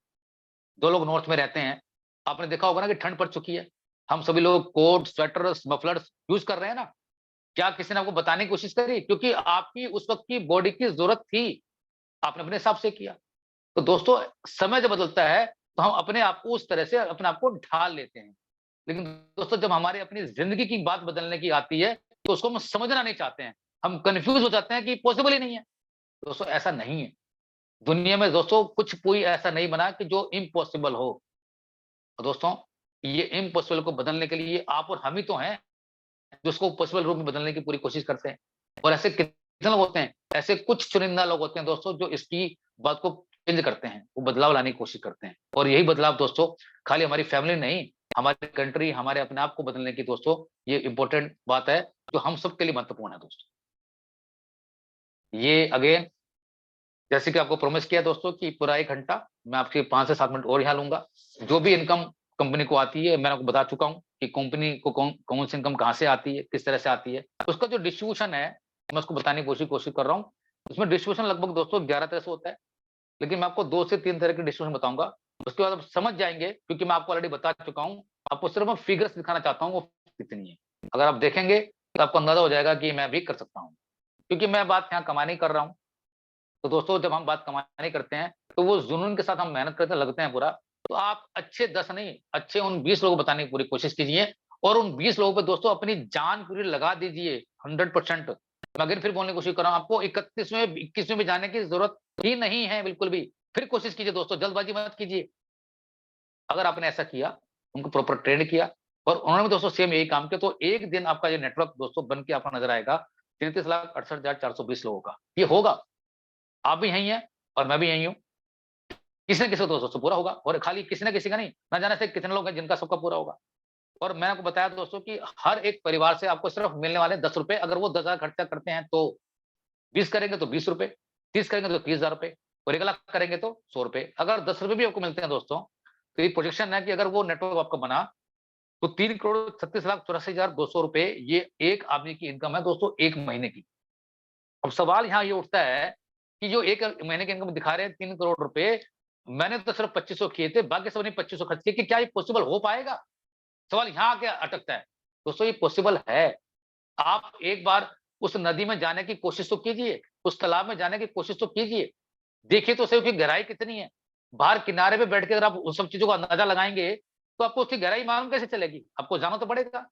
जो लोग नॉर्थ में रहते हैं, आपने देखा होगा ना कि ठंड पड़ चुकी है, हम सभी लोग कोट, स्वेटर्स, मफलर्स यूज कर रहे हैं ना। क्या किसी ने आपको बताने की कोशिश करी? क्योंकि आपकी उस वक्त की बॉडी की जरूरत थी, आपने अपने हिसाब से किया। तो दोस्तों, समय जब बदलता है तो हम अपने आप को उस तरह से अपने आप को ढाल लेते हैं। लेकिन दोस्तों, जब हमारे अपनी जिंदगी की बात बदलने की आती है तो उसको हम समझना नहीं चाहते हैं, हम कंफ्यूज हो जाते हैं कि पॉसिबल ही नहीं है। दोस्तों, ऐसा नहीं है। दुनिया में दोस्तों कुछ कोई ऐसा नहीं बना कि जो इम्पॉसिबल हो। तो दोस्तों, ये इम्पॉसिबल को बदलने के लिए आप और हम ही तो हैं जो उसको पॉसिबल रूप में बदलने की पूरी कोशिश करते हैं। और ऐसे कितने लोग होते हैं, ऐसे कुछ चुनिंदा लोग होते हैं दोस्तों जो इसकी बात को चेंज करते हैं, वो बदलाव लाने की कोशिश करते हैं। और यही बदलाव दोस्तों खाली हमारी फैमिली नहीं, हमारी कंट्री, हमारे अपने आप को बदलने की दोस्तों ये इंपॉर्टेंट बात है जो हम सबके लिए महत्वपूर्ण है दोस्तों। ये अगेन, जैसे कि आपको प्रॉमिस किया दोस्तों कि पूरा 1 घंटा मैं आपके 5 से 7 मिनट और यहाँ लूँगा। जो भी इनकम कंपनी को आती है, मैंने आपको बता चुका हूँ कि कंपनी को कौन सी इनकम कहाँ से आती है, किस तरह से आती है। उसका जो डिस्ट्रीब्यूशन है, मैं उसको बताने की कोशिश कर रहा हूँ। उसमें डिस्ट्रीब्यूशन लगभग दोस्तों 11 तरह से होता है, लेकिन मैं आपको 2 से 3 तरह के डिस्ट्रीब्यूशन बताऊँगा। उसके बाद आप समझ जाएँगे, क्योंकि मैं आपको ऑलरेडी बता चुका हूँ। आपको सिर्फ मैं फिगर्स दिखाना चाहता हूँ, वो कितनी है। अगर आप देखेंगे तो आपको अंदाज़ा हो जाएगा कि मैं भी कर सकता हूँ, क्योंकि मैं बात यहाँ कमाने की कर रहा हूँ। तो दोस्तों, जब हम बात कमाने करते हैं, तो वो जुनून के साथ हम मेहनत करते हैं, लगते हैं पूरा। तो आप अच्छे 10 नहीं, अच्छे उन 20 लोगों को बताने की पूरी कोशिश कीजिए और उन 20 लोगों पे दोस्तों अपनी जान पूरी लगा दीजिए 100%। मैं अगर फिर बोलने की कोशिश कर रहा हूँ, आपको 31वें 21वें में जाने की ज़रूरत ही नहीं है बिल्कुल भी। फिर कोशिश कीजिए दोस्तों, जल्दबाज़ी मत कीजिए। अगर आपने ऐसा किया, उनको प्रॉपर ट्रेन किया और उन्होंने भी दोस्तों सेम यही काम किया, तो एक दिन आपका ये नेटवर्क दोस्तों बन के आपको नज़र आएगा 33,68,420 लोगों का। ये होगा। आप भी यहीं हैं और मैं भी यहीं हूँ। किसी न किसी को दोस्तों पूरा होगा और खाली किसी न किसी का नहीं, ना जाने से कितने लोग हैं जिनका सबका पूरा होगा। और मैंने आपको बताया दोस्तों कि हर एक परिवार से आपको सिर्फ मिलने वाले ₹10, अगर वो 10,000 खर्चा करते हैं तो 20 करेंगे तो ₹20, 30 करेंगे तो ₹30,000 और 1 लाख करेंगे तो ₹100। अगर ₹10 भी आपको मिलते हैं दोस्तों, तो ये प्रोजेक्शन है कि अगर वो नेटवर्क आपका बना, तो 3,36,84,200 ये एक आदमी की इनकम है दोस्तों 1 महीने की। अब सवाल यहाँ ये उठता है कि जो 1 महीने की इनकम दिखा रहे हैं 3 करोड़ रुपए, मैंने तो सिर्फ 2500 किए थे, बाकी सबने 2500 खर्च किए, कि क्या ये पॉसिबल हो पाएगा? सवाल यहाँ आके अटकता है। दोस्तों, ये पॉसिबल है। आप एक बार उस नदी में जाने की कोशिश तो कीजिए, उस तालाब में जाने की कोशिश तो कीजिए। देखिए तो सही उसकी गहराई कितनी है। बाहर किनारे पे बैठ के अगर आप उन सब चीज़ों का अंदाज़ा लगाएँगे, तो आपको उसकी गहराई मालूम कैसे चलेगी? आपको जाना तो पड़ेगा।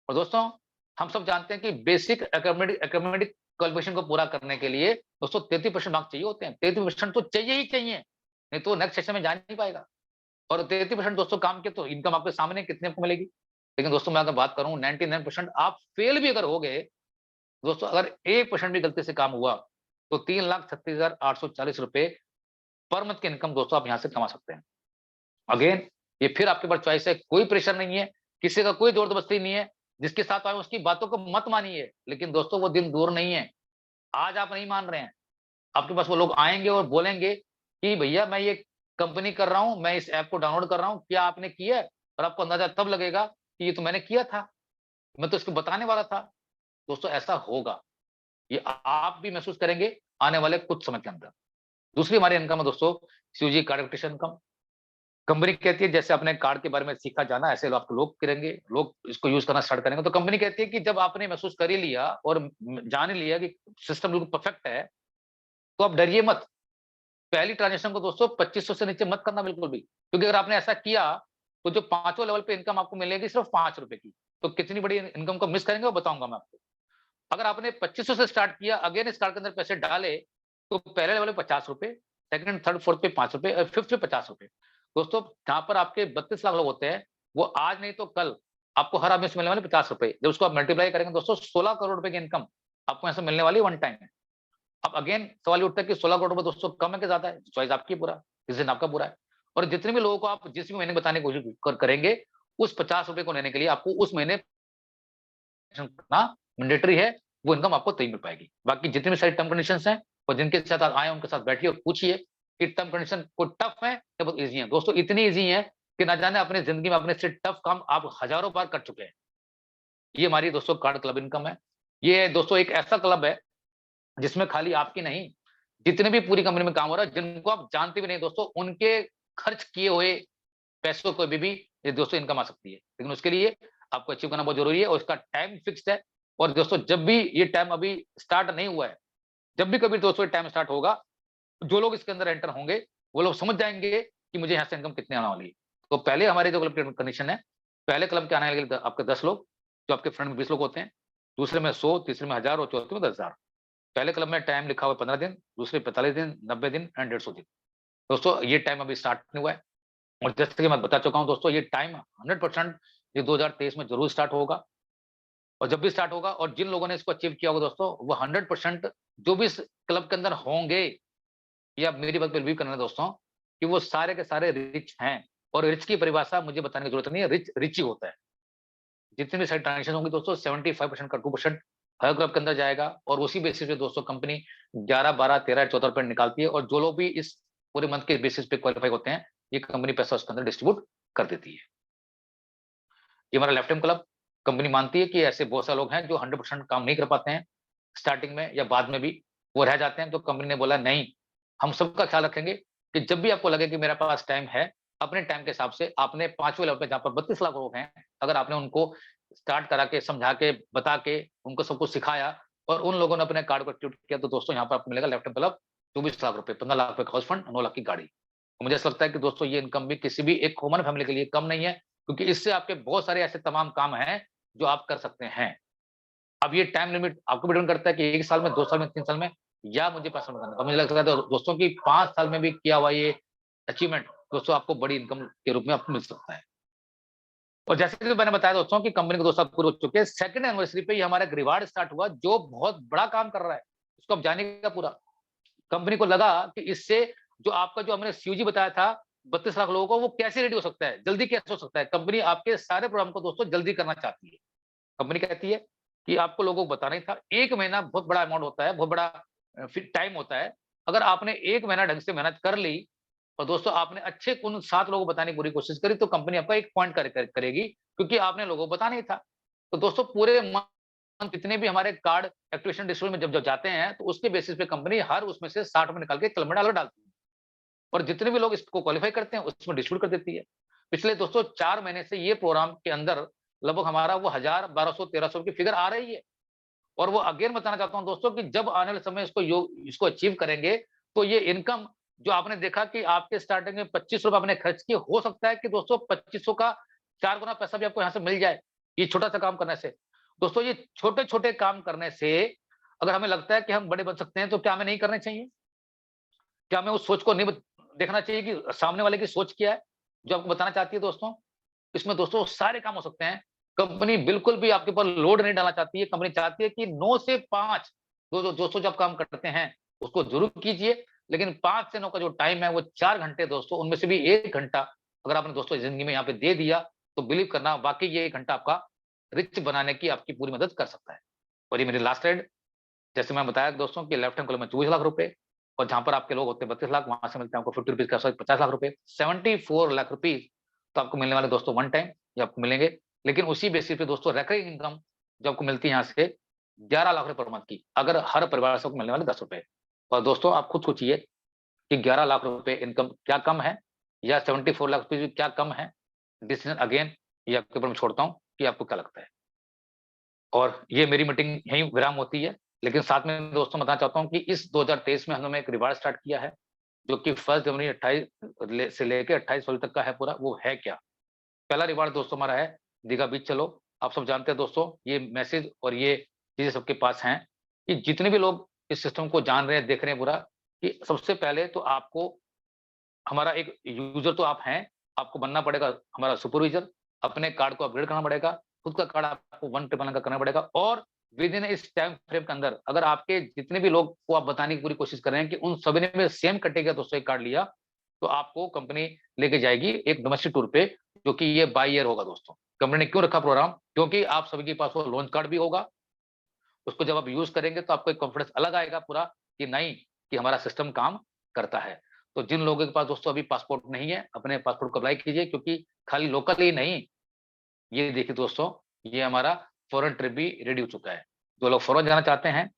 और दोस्तों, हम सब जानते हैं कि बेसिक एकेडमिक क्वालिफिकेशन को पूरा करने के लिए दोस्तों 33% मार्क्स चाहिए होते हैं। 33% तो चाहिए ही चाहिए, नहीं तो नेक्स्ट सेशन में जा नहीं पाएगा। और 33% दोस्तों काम के तो इनकम आपके सामने कितने आपको मिलेगी। लेकिन दोस्तों, मैं अगर बात करूँ 99% आप फेल भी अगर हो गए, दोस्तों अगर 1% भी गलती से काम हुआ, तो ₹3,36,840 पर मंथ की इनकम दोस्तों आप यहाँ से कमा सकते हैं। अगेन, ये फिर आपके पास चॉइस है, कोई प्रेशर नहीं है, किसी का कोई ज़बरदस्ती नहीं है, जिसके साथ आए उसकी बातों को मत मानिए, लेकिन दोस्तों वो दिन दूर नहीं है। आज आप नहीं मान रहे हैं, आपके पास वो लोग आएँगे और बोलेंगे कि भैया मैं ये कंपनी कर रहा हूँ, मैं इस ऐप को डाउनलोड कर रहा हूँ, क्या आपने किया है? और आपको अंदाज़ा तब लगेगा कि ये तो मैंने किया था, मैं तो इसको बताने वाला था। दोस्तों, ऐसा होगा, ये आप भी महसूस करेंगे आने वाले कुछ समय के अंदर। दूसरी हमारी इनकम है दोस्तों COG card application income. Company कहती है जैसे आपने कार्ड के बारे में सीखा जाना, ऐसे आपको लोग करेंगे, लोग इसको यूज़ करना स्टार्ट करेंगे। तो कंपनी कहती है कि जब आपने महसूस कर ही लिया और जान ही लिया कि सिस्टम बिल्कुल परफेक्ट है, तो आप डरिए मत। पहली ट्रांज़ैक्शन को दोस्तों 2500 से नीचे मत करना बिल्कुल भी, क्योंकि अगर आपने ऐसा किया, तो जो 5वें लेवल पे इनकम आपको मिलेगी सिर्फ ₹5 की। तो कितनी बड़ी इनकम को मिस करेंगे वो बताऊँगा मैं आपको। अगर आपने 2500 से स्टार्ट किया, अगेन इस कार्ड के अंदर पैसे डाले, तो पहले लेवल पे ₹50, सेकंड, थर्ड, फोर्थ पे ₹5 और फिफ्थ पे ₹50। दोस्तों, जहाँ पर आपके 32 लाख लोग होते हैं, वो आज नहीं तो कल आपको हर आदमी से मिलने वाले ₹50। जब उसको आप मल्टीप्लाई करेंगे दोस्तों, 16 करोड़ रुपए की इनकम आपको यहाँ से मिलने वाली है वन टाइम में। अब अगेन सवाल ये उठता है कि 16 करोड़ रुपए दोस्तों कम है कि ज़्यादा है? चॉइस आपकी है पूरा, डिसीजन आपका पूरा है। और जितने भी लोगों को आप जिस भी महीने बताने की कोशिश करेंगे, उस 50 रुपए को लेने के लिए आपको उस महीने करना मैंडेटरी है, वो इनकम आपको तभी मिल पाएगी। बाकी जितनी भी सारी टर्म कंडीशंस हैं और जिनके साथ आप आए हैं, उनके साथ बैठिए और पूछिए कि टर्म कंडीशन कोई टफ है या बहुत ईज़ी है। दोस्तों इतनी ईज़ी है कि ना जाने अपनी ज़िंदगी में अपने से टफ काम आप हज़ारों बार कर चुके हैं। ये हमारी दोस्तों कार्ड क्लब इनकम है। ये दोस्तों एक ऐसा क्लब है जिसमें खाली आपकी नहीं, जितने भी पूरी कंपनी में काम हो रहा है, जिनको आप जानते भी नहीं दोस्तों, उनके खर्च किए हुए पैसों को भी ये दोस्तों इनकम आ सकती है। लेकिन उसके लिए आपको अचीव करना बहुत ज़रूरी है और इसका टाइम फिक्स्ड है। और दोस्तों जब भी ये टाइम अभी स्टार्ट नहीं हुआ है, जब भी कभी दोस्तों ये टाइम स्टार्ट होगा, जो लोग इसके अंदर एंटर होंगे, वो लोग समझ जाएँगे कि मुझे यहाँ से इनकम कितनी आने वाली है। तो पहले हमारे जो क्लब की कंडीशन है, पहले क्लब के आने वाले आपके 10 लोग, जो आपके फ्रेंड में 20 लोग होते हैं, दूसरे में 100, तीसरे में 1000 और चौथे में 10,000। पहले क्लब में टाइम लिखा हुआ है 15 दिन, दूसरे 45 दिन, 90 दिन एंड 150 दिन। दोस्तों ये टाइम अभी स्टार्ट नहीं हुआ है और जैसे कि मैं बता चुका हूँ दोस्तों, ये टाइम 100% ये 2023 में ज़रूर स्टार्ट होगा और जब भी स्टार्ट होगा और जिन लोगों ने इसको अचीव किया होगा दोस्तों, वो 100% जो भी इस क्लब के अंदर होंगे, ये आप मेरी बात पे बिलीव करना दोस्तों, कि वो सारे के सारे रिच हैं और रिच की परिभाषा मुझे बताने की ज़रूरत नहीं है, रिच रिच ही होता है। जितनी भी सारी ट्रांज़ैक्शन होंगी दोस्तों 75% का 2% हर ग्रुप के अंदर जाएगा और उसी बेसिस पे दोस्तों कंपनी 11, 12, 13, 14 रुपए निकालती है और जो लोग भी इस पूरे मंथ के बेसिस पे क्वालीफाई होते हैं, ये कंपनी पैसा उसके अंदर डिस्ट्रीब्यूट कर देती है। ये हमारा लेफ्ट हैंड क्लब कंपनी मानती है कि ऐसे बहुत सारे लोग हैं जो 100% काम नहीं कर पाते हैं, स्टार्टिंग में या बाद में भी वो रह जाते हैं, तो कंपनी ने बोला नहीं, हम सबका ख्याल रखेंगे कि जब भी आपको लगे कि मेरे पास टाइम है, अपने टाइम के हिसाब से आपने 5वें लेवल पे जहाँ पर 32 लाख लोग हैं, अगर आपने उनको स्टार्ट करा के, समझा के, बता के, उनको सब कुछ सिखाया और उन लोगों ने अपने कार्ड को एक्टिवेट किया, तो दोस्तों यहाँ पर आपको मिलेगा लेफ्ट हैंड क्लब 24 लाख रुपए, 15 लाख रुपए का हाउस फंड, 9 लाख की गाड़ी। तो मुझे ऐसा लगता है कि दोस्तों ये इनकम भी किसी भी एक कॉमन फैमिली के लिए कम नहीं है, क्योंकि इससे आपके बहुत सारे ऐसे तमाम काम हैं, जो आप कर सकते हैं। अब ये टाइम लिमिट आपको भी डिपेंड करता है कि 1 साल में, 2 साल में, 3 साल में या मुझे पैसा करना है। तो मुझे लगता है दोस्तों कि 5 साल में भी किया हुआ ये अचीवमेंट दोस्तों आपको बड़ी इनकम के रूप में आपको मिल सकता है। और जैसे कि मैंने बताया दोस्तों कि कंपनी को 2 साल पूरे हो चुके हैं, सेकंड एनिवर्सरी पे ये हमारा एक रिवार्ड स्टार्ट हुआ जो बहुत बड़ा काम कर रहा है। इसको आप जानिएगा पूरा। कंपनी को लगा कि इससे जो आपका जो हमने सीओजी बताया था 32 लाख लोगों को, वो कैसे रेडी हो सकता है, जल्दी कैसे हो सकता है। कंपनी आपके सारे प्रोग्राम को दोस्तों जल्दी करना चाहती है। कंपनी कहती है कि आपको लोगों को बताना ही था। 1 महीना बहुत बड़ा अमाउंट होता है, बहुत बड़ा फिर टाइम होता है। अगर आपने 1 महीना ढंग से मेहनत कर ली और दोस्तों आपने अच्छे उन 7 लोगों को बताने की पूरी कोशिश करी, तो कंपनी आपका 1 पॉइंट करेगी, क्योंकि आपने लोगों को बताना ही था। तो दोस्तों पूरे मंथ जितने भी हमारे कार्ड एक्टिवेशन डिस्ट्रीब्यूट में जब जाते हैं, तो उसके बेसिस पे कंपनी हर उसमें से 60 रुपए निकाल के क्लब में डॉलर डालती है और जितने भी लोग इसको क्वालीफाई करते हैं, उसमें डिस्ट्रीब्यूट कर देती है। पिछले दोस्तों 4 महीने से ये प्रोग्राम के अंदर लगभग हमारा वो 1000, 1200, 1300 की फिगर आ रही है। और वो अगेन बताना चाहता हूँ दोस्तों कि जब आने वाले समय इसको अचीव करेंगे, तो ये इनकम जो आपने देखा कि आपके स्टार्टिंग में 25 रुपए आपने खर्च किए, हो सकता है कि दोस्तों 2500 का 4 गुना पैसा भी आपको यहाँ से मिल जाए, ये छोटा-सा काम करने से। दोस्तों ये छोटे-छोटे काम करने से अगर हमें लगता है कि हम बड़े बन सकते हैं, तो क्या हमें नहीं करने चाहिए? क्या हमें उस सोच को नहीं देखना चाहिए कि सामने वाले की सोच क्या है, जो आपको बताना चाहती है दोस्तों? इसमें दोस्तों सारे काम हो सकते हैं। कंपनी बिल्कुल भी आपके ऊपर लोड नहीं डालना चाहती है। कंपनी चाहती है कि 9 से 5 दोस्तों जो आप काम करते हैं, उसको ज़रूर कीजिए। लेकिन 5 से 9 का जो टाइम है, वो 4 घंटे दोस्तों, उनमें से भी 1 घंटा अगर आपने दोस्तों ज़िंदगी में यहाँ पे दे दिया, तो बिलीव करना वाक़ई ये 1 घंटा आपका रिच बनाने की आपकी पूरी मदद कर सकता है। और ये मेरी लास्ट स्लाइड, जैसे मैं बताया दोस्तों कि लेफ्ट हैंड कॉलम में 24 लाख रुपए और जहाँ पर आपके लोग होते हैं 32 लाख, वहाँ से मिलते हैं आपको 50 रुपीज़ का, सॉरी 50 लाख रुपए, 74 लाख रुपीज़ तो आपको मिलने वाले दोस्तों वन टाइम ये आपको मिलेंगे। लेकिन उसी बेसिस पे दोस्तों रिकरिंग इनकम जो आपको मिलती है यहाँ से 11 लाख रुपए पर मंथ की, अगर हर परिवार से आपको मिलने वाले 10 रुपए। और दोस्तों आप खुद सोचिए कि 11 लाख रुपए इनकम क्या कम है या 74 लाख रुपए क्या कम है? डिसीजन अगेन ये आपके ऊपर मैं छोड़ता हूँ कि आपको क्या लगता है। और ये मेरी मीटिंग यहीं विराम होती है। लेकिन साथ में दोस्तों बताना चाहता हूँ कि इस 2023 में हमने एक रिवार्ड स्टार्ट किया है, जो कि 1 जनवरी 28 से लेके 28 फरवरी तक का है पूरा, वो है क्या? पहला रिवार्ड दोस्तों हमारा है दीघा बीच चलो। आप सब जानते हैं दोस्तों, ये मैसेज और ये चीज़ें सबके पास हैं कि जितने भी लोग इस सिस्टम को जान रहे हैं, देख रहे हैं पूरा, कि सबसे पहले तो आपको हमारा एक यूज़र तो आप हैं, आपको बनना पड़ेगा हमारा सुपरवाइज़र, अपने कार्ड को अपग्रेड करना पड़ेगा, खुद का कार्ड आपको 1 ट्रिपल नाइन का करना पड़ेगा और विदिन इस टाइम फ्रेम के अंदर अगर आपके जितने भी लोग को आप बताने की पूरी कोशिश कर रहे हैं कि उन सभी ने भी सेम कैटेगरी का दोस्तों एक कार्ड लिया, तो आपको कंपनी लेके जाएगी एक डोमेस्टिक टूर पे, जो कि ये बाय ईयर होगा दोस्तों। कंपनी ने क्यों रखा प्रोग्राम? क्योंकि आप सभी के पास वो लॉन्च कार्ड भी होगा। उसको जब आप यूज करेंगे तो आपको एक कॉन्फिडेंस अलग आएगा पूरा, कि नहीं, कि हमारा सिस्टम काम करता है। तो जिन लोगों के पास दोस्तों अभी पासपोर्ट नहीं है, अपने पासपोर्ट को अप्लाई कीजिए, क्योंकि खाली लोकल ही नहीं, ये देखिए दोस्तों, ये हमारा फॉरेन ट्रिप भी रेडी हो चुका है। जो लोग फॉरेन जाना चाहते हैं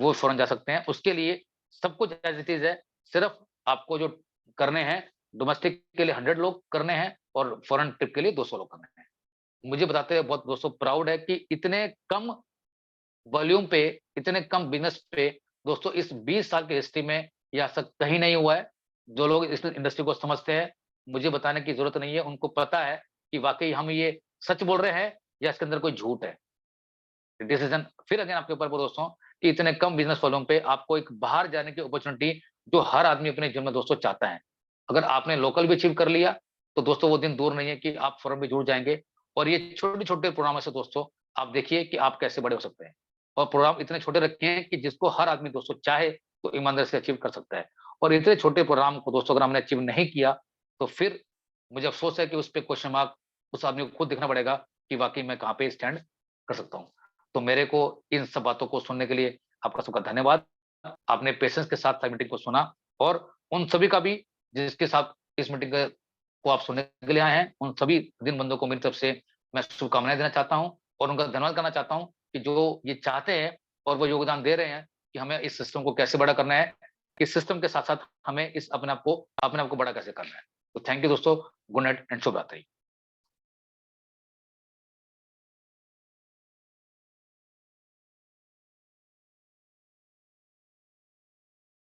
वो फॉरेन जा सकते हैं। उसके लिए सब कुछ एज़ इट इज़ है। सिर्फ आपको जो करने हैं, डोमेस्टिक के लिए 100 लोग करने हैं और फॉरेन ट्रिप के लिए 200 लोग करने हैं। मुझे बताते हुए बहुत दोस्तों प्राउड है कि इतने कम वॉल्यूम पे, इतने कम बिज़नेस पे दोस्तों इस 20 साल की हिस्ट्री में ये आज तक कहीं नहीं हुआ है। जो लोग इस इंडस्ट्री को समझते हैं, मुझे बताने की ज़रूरत नहीं है, उनको पता है कि वाक़ई हम ये सच बोल रहे हैं या इसके अंदर कोई झूठ है। डिसीजन फिर अगेन आपके ऊपर दोस्तों, कि इतने कम बिज़नेस वॉल्यूम पे आपको एक बाहर जाने की अपॉर्च्युनिटी, जो हर आदमी अपने जीवन में दोस्तों चाहता है। अगर आपने लोकल भी अचीव कर लिया, तो दोस्तों वो दिन दूर नहीं है कि आप फॉरेन भी जुड़ जाएँगे। और ये छोटे-छोटे प्रोग्रामों से दोस्तों आप देखिए कि आप कैसे बड़े हो सकते हैं। और प्रोग्राम इतने छोटे रखे हैं कि जिसको हर आदमी दोस्तों चाहे तो ईमानदारी से अचीव कर सकता है। और इतने छोटे प्रोग्राम को दोस्तों अगर हमने अचीव नहीं किया, तो फिर मुझे अफ़सोस है कि उस पे क्वेश्चन मार्क उस आदमी को खुद देखना पड़ेगा कि वाक़ई मैं कहाँ पे स्टैंड कर सकता हूँ। तो मेरे को इन सब बातों को सुनने के लिए आपका सबका धन्यवाद। आपने पेशेंस के साथ मीटिंग को सुना, और उन सभी का भी जिसके साथ इस मीटिंग को आप सुनने के लिए आए हैं, उन सभी दिन बंधुओं को मेरी तरफ से मैं शुभकामनाएँ देना चाहता हूँ और उनका धन्यवाद करना चाहता हूँ कि जो ये चाहते हैं और वो योगदान दे रहे हैं कि हमें इस सिस्टम को कैसे बड़ा करना है, इस सिस्टम के साथ-साथ हमें इस अपने आप को बड़ा कैसे करना है। तो थैंक यू दोस्तों, गुड नाइट एंड शुभ रात्रि।